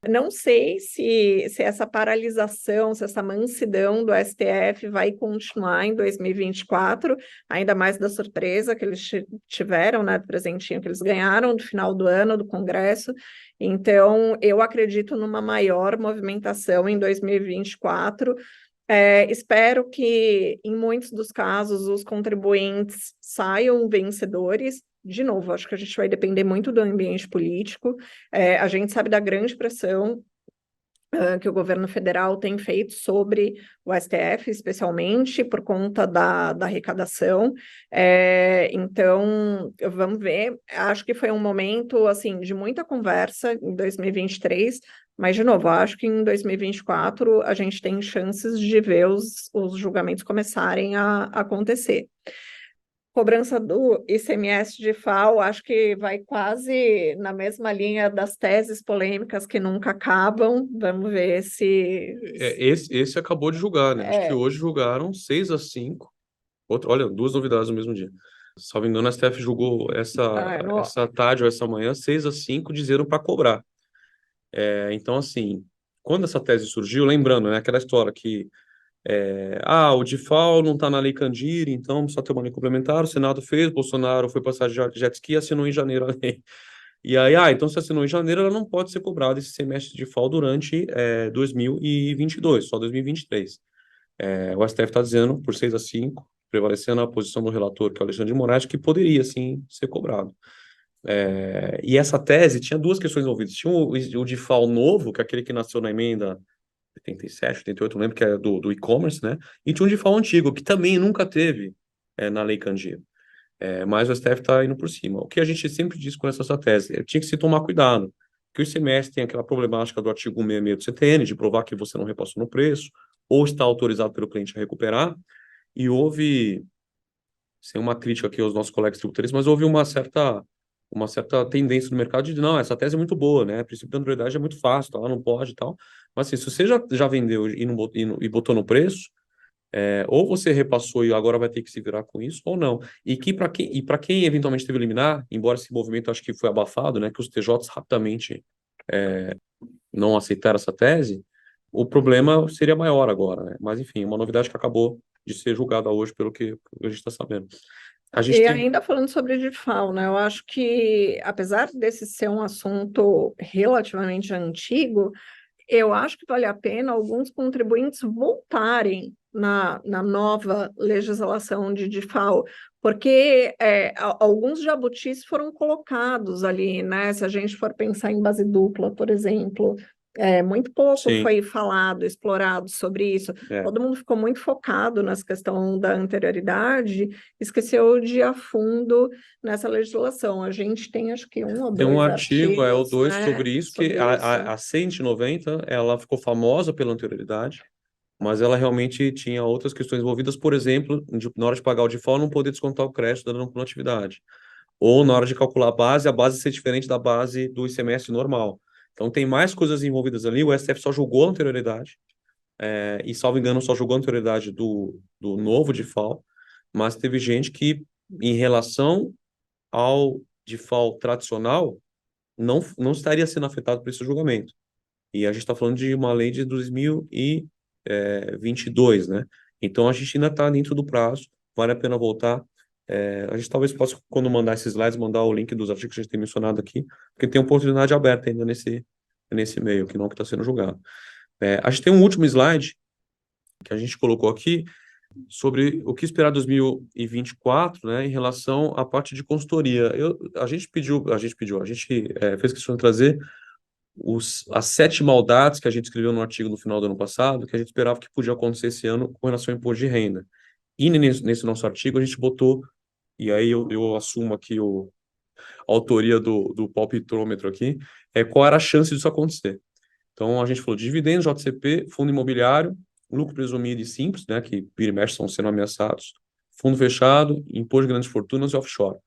Não sei se essa paralisação, se essa mansidão do STF vai continuar em 2024, ainda mais da surpresa que eles tiveram, né, do presentinho que eles ganharam no final do ano do Congresso. Então, eu acredito numa maior movimentação em 2024. Espero que, em muitos dos casos, os contribuintes saiam vencedores. De novo, acho que a gente vai depender muito do ambiente político. A gente sabe da grande pressão que o governo federal tem feito sobre o STF, especialmente por conta da arrecadação. Então, vamos ver. Acho que foi um momento assim de muita conversa em 2023, mas, de novo, acho que em 2024 a gente tem chances de ver os julgamentos começarem a acontecer. Cobrança do ICMS de FAO, acho que vai quase na mesma linha das teses polêmicas que nunca acabam. Vamos ver se... Esse acabou de julgar, né? Acho que hoje julgaram 6-5. Olha, duas novidades no mesmo dia. Salvo engano, a STF julgou essa tarde ou essa manhã, 6-5, dizendo para cobrar. Então, assim, quando essa tese surgiu, lembrando, né, aquela história que o DIFAL não está na Lei Candir, então só tem uma lei complementar, o Senado fez, Bolsonaro foi passar de jet ski e assinou em janeiro a lei. E aí, então se assinou em janeiro, ela não pode ser cobrada esse semestre de FAO durante 2022, só 2023. O STF está dizendo, por 6-5, prevalecendo a posição do relator, que é o Alexandre de Moraes, que poderia, sim, ser cobrado. E essa tese tinha duas questões envolvidas. Tinha o de FAO novo, que é aquele que nasceu na emenda 87, 88, não lembro, que é do e-commerce, né? E tinha um de FAO antigo, que também nunca teve na Lei Candir. Mas o STF está indo por cima. O que a gente sempre diz com essa tese, tinha que se tomar cuidado, que o ICMS tem aquela problemática do artigo 166 do CTN, de provar que você não repassou no preço, ou está autorizado pelo cliente a recuperar, e houve, sem uma crítica aqui aos nossos colegas tributários, mas houve uma certa tendência no mercado de, não, essa tese é muito boa, né? O princípio da anuidade é muito fácil, tá? Não pode e tal. Mas assim, se você já vendeu e botou no preço, ou você repassou e agora vai ter que se virar com isso, ou não. E para quem eventualmente teve que eliminar, embora esse movimento acho que foi abafado, né? Que os TJs rapidamente não aceitaram essa tese, o problema seria maior agora, né? Mas enfim, uma novidade que acabou de ser julgada hoje pelo que a gente está sabendo. A gente E tem. ainda falando sobre DIFAL, né, eu acho que, apesar desse ser um assunto relativamente antigo, eu acho que vale a pena alguns contribuintes voltarem na nova legislação de DIFAL, porque alguns jabutis foram colocados ali, né? Se a gente for pensar em base dupla, por exemplo, muito pouco Sim, foi falado, explorado sobre isso. é. Todo mundo ficou muito focado nessa questão da anterioridade, esqueceu de ir a fundo nessa legislação. A gente tem, acho que, um ou Tem um dois artigo, o artigos, 2 né, sobre isso, que sobre isso. a 190, ela ficou famosa pela anterioridade, mas ela realmente tinha outras questões envolvidas, por exemplo, na hora de pagar o default, não poder descontar o crédito da não punibilidade. Ou na hora de calcular a base ser diferente da base do ICMS normal. Então tem mais coisas envolvidas ali, o STF só julgou a anterioridade, e salvo engano só julgou a anterioridade do novo default, mas teve gente que, em relação ao default tradicional, não estaria sendo afetado por esse julgamento. E a gente está falando de uma lei de 2022, né? Então a gente ainda está dentro do prazo, vale a pena voltar. A gente talvez possa, quando mandar esses slides, mandar o link dos artigos que a gente tem mencionado aqui, porque tem oportunidade aberta ainda nesse e-mail, que não que está sendo julgado. A gente tem um último slide que a gente colocou aqui sobre o que esperar 2024, né, em relação à parte de consultoria. A gente fez questão de trazer as 7 maldades que a gente escreveu no artigo no final do ano passado, que a gente esperava que podia acontecer esse ano com relação ao imposto de renda. E nesse nosso artigo a gente botou, e aí eu assumo aqui a autoria do palpitômetro aqui, qual era a chance disso acontecer. Então a gente falou de dividendos, JCP, fundo imobiliário, lucro presumido e simples, né, que vira e mexe estão sendo ameaçados, fundo fechado, imposto de grandes fortunas e offshore.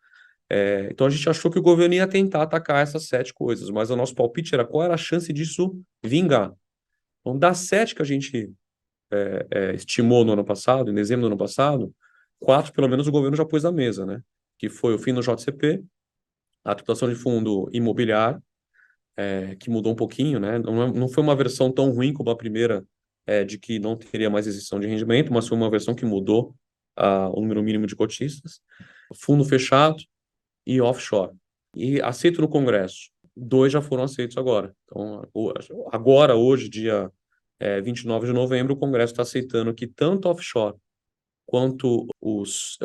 Então a gente achou que o governo ia tentar atacar essas 7 coisas, mas o nosso palpite era qual era a chance disso vingar. Então, das 7 que a gente estimou no ano passado, em dezembro do ano passado, 4 pelo menos o governo já pôs na mesa, né? Que foi o fim do JCP, a tributação de fundo imobiliário, que mudou um pouquinho, né? Não foi uma versão tão ruim como a primeira, de que não teria mais isenção de rendimento, mas foi uma versão que mudou o número mínimo de cotistas. Fundo fechado e offshore. E aceito no Congresso. 2 já foram aceitos agora. Então, agora, hoje, dia 29 de novembro, o Congresso está aceitando que tanto offshore quanto os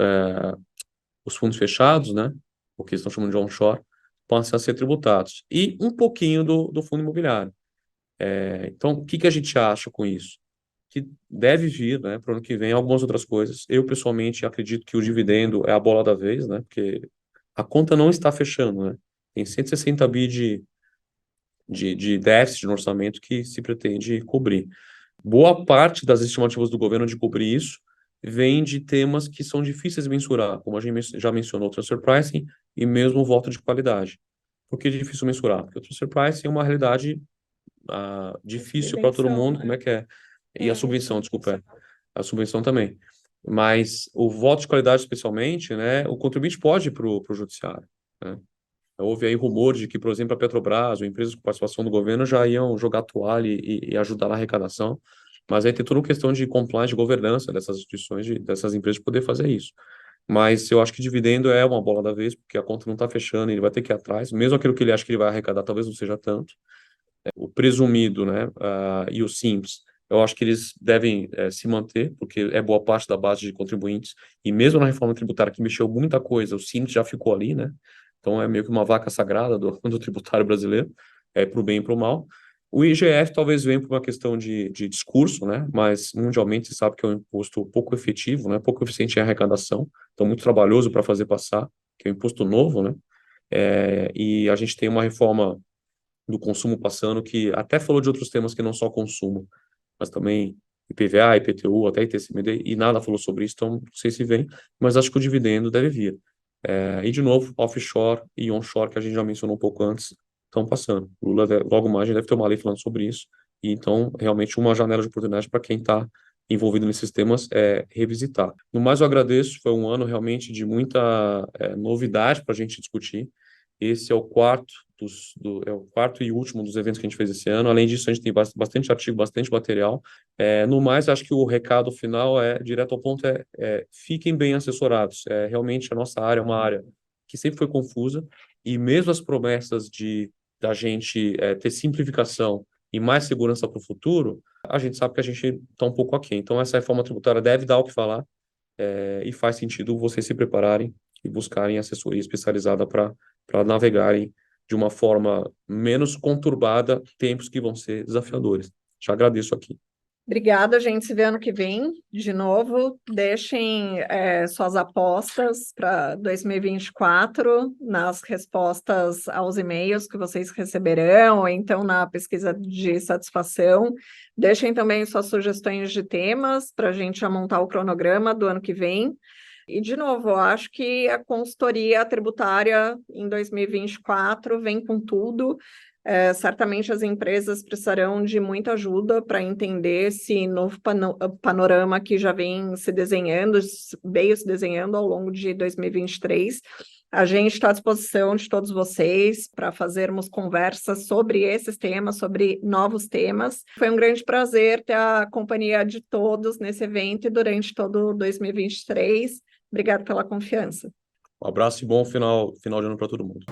fundos fechados, né, o que eles estão chamando de onshore, possam ser tributados. E um pouquinho do fundo imobiliário. Então, o que a gente acha com isso? Que deve vir, né, para o ano que vem, algumas outras coisas. Eu, pessoalmente, acredito que o dividendo é a bola da vez, né, porque a conta não está fechando, né? Tem 160 bi de déficit no orçamento que se pretende cobrir. Boa parte das estimativas do governo de cobrir isso vem de temas que são difíceis de mensurar, como a gente já mencionou, o transfer pricing e mesmo o voto de qualidade. Por que é difícil mensurar? Porque o transfer pricing é uma realidade difícil para todo Subvenção, mundo. Como né? é que é? E a É. subvenção, desculpa, a subvenção também. Mas o voto de qualidade, especialmente, né, o contribuinte pode ir para o judiciário, né? Houve aí rumores de que, por exemplo, a Petrobras ou empresas com participação do governo já iam jogar toalha e ajudar na arrecadação, mas aí tem toda uma questão de compliance, de governança dessas instituições, dessas empresas poder fazer isso. Mas eu acho que dividendo é uma bola da vez, porque a conta não está fechando, ele vai ter que ir atrás, mesmo aquilo que ele acha que ele vai arrecadar, talvez não seja tanto. O presumido, né, e o Simples, eu acho que eles devem se manter, porque é boa parte da base de contribuintes, e mesmo na reforma tributária que mexeu muita coisa, o Simples já ficou ali, né? Então é meio que uma vaca sagrada do tributário brasileiro, para o bem e para o mal. O IGF talvez venha por uma questão de discurso, né? Mas mundialmente se sabe que é um imposto pouco efetivo, né? Pouco eficiente em arrecadação, então muito trabalhoso para fazer passar, que é um imposto novo, né? E a gente tem uma reforma do consumo passando, que até falou de outros temas que não só consumo, mas também IPVA, IPTU, até ITCMD, e nada falou sobre isso, então não sei se vem, mas acho que o dividendo deve vir. E, de novo, offshore e onshore, que a gente já mencionou um pouco antes, estão passando. O Lula, logo mais, já deve ter uma lei falando sobre isso, e então, realmente, uma janela de oportunidade para quem está envolvido nesses temas é revisitar. No mais, eu agradeço, foi um ano realmente de muita novidade para a gente discutir. Esse é o quarto é o quarto e último dos eventos que a gente fez esse ano. Além disso, a gente tem bastante artigo, bastante material. No mais, acho que o recado final direto ao ponto, fiquem bem assessorados. Realmente a nossa área é uma área que sempre foi confusa, e mesmo as promessas da gente ter simplificação e mais segurança para o futuro, a gente sabe que a gente está um pouco aquém. Então, essa reforma tributária deve dar o que falar, e faz sentido vocês se prepararem e buscarem assessoria especializada para navegarem de uma forma menos conturbada tempos que vão ser desafiadores. Te agradeço aqui. Obrigada, a gente se vê ano que vem de novo. Deixem suas apostas para 2024 nas respostas aos e-mails que vocês receberão, ou então na pesquisa de satisfação. Deixem também suas sugestões de temas para a gente já montar o cronograma do ano que vem. E, de novo, eu acho que a consultoria tributária em 2024 vem com tudo. Certamente as empresas precisarão de muita ajuda para entender esse novo panorama que já vem se desenhando, veio se desenhando ao longo de 2023. A gente está à disposição de todos vocês para fazermos conversas sobre esses temas, sobre novos temas. Foi um grande prazer ter a companhia de todos nesse evento e durante todo 2023. Obrigado pela confiança. Um abraço e bom final de ano para todo mundo.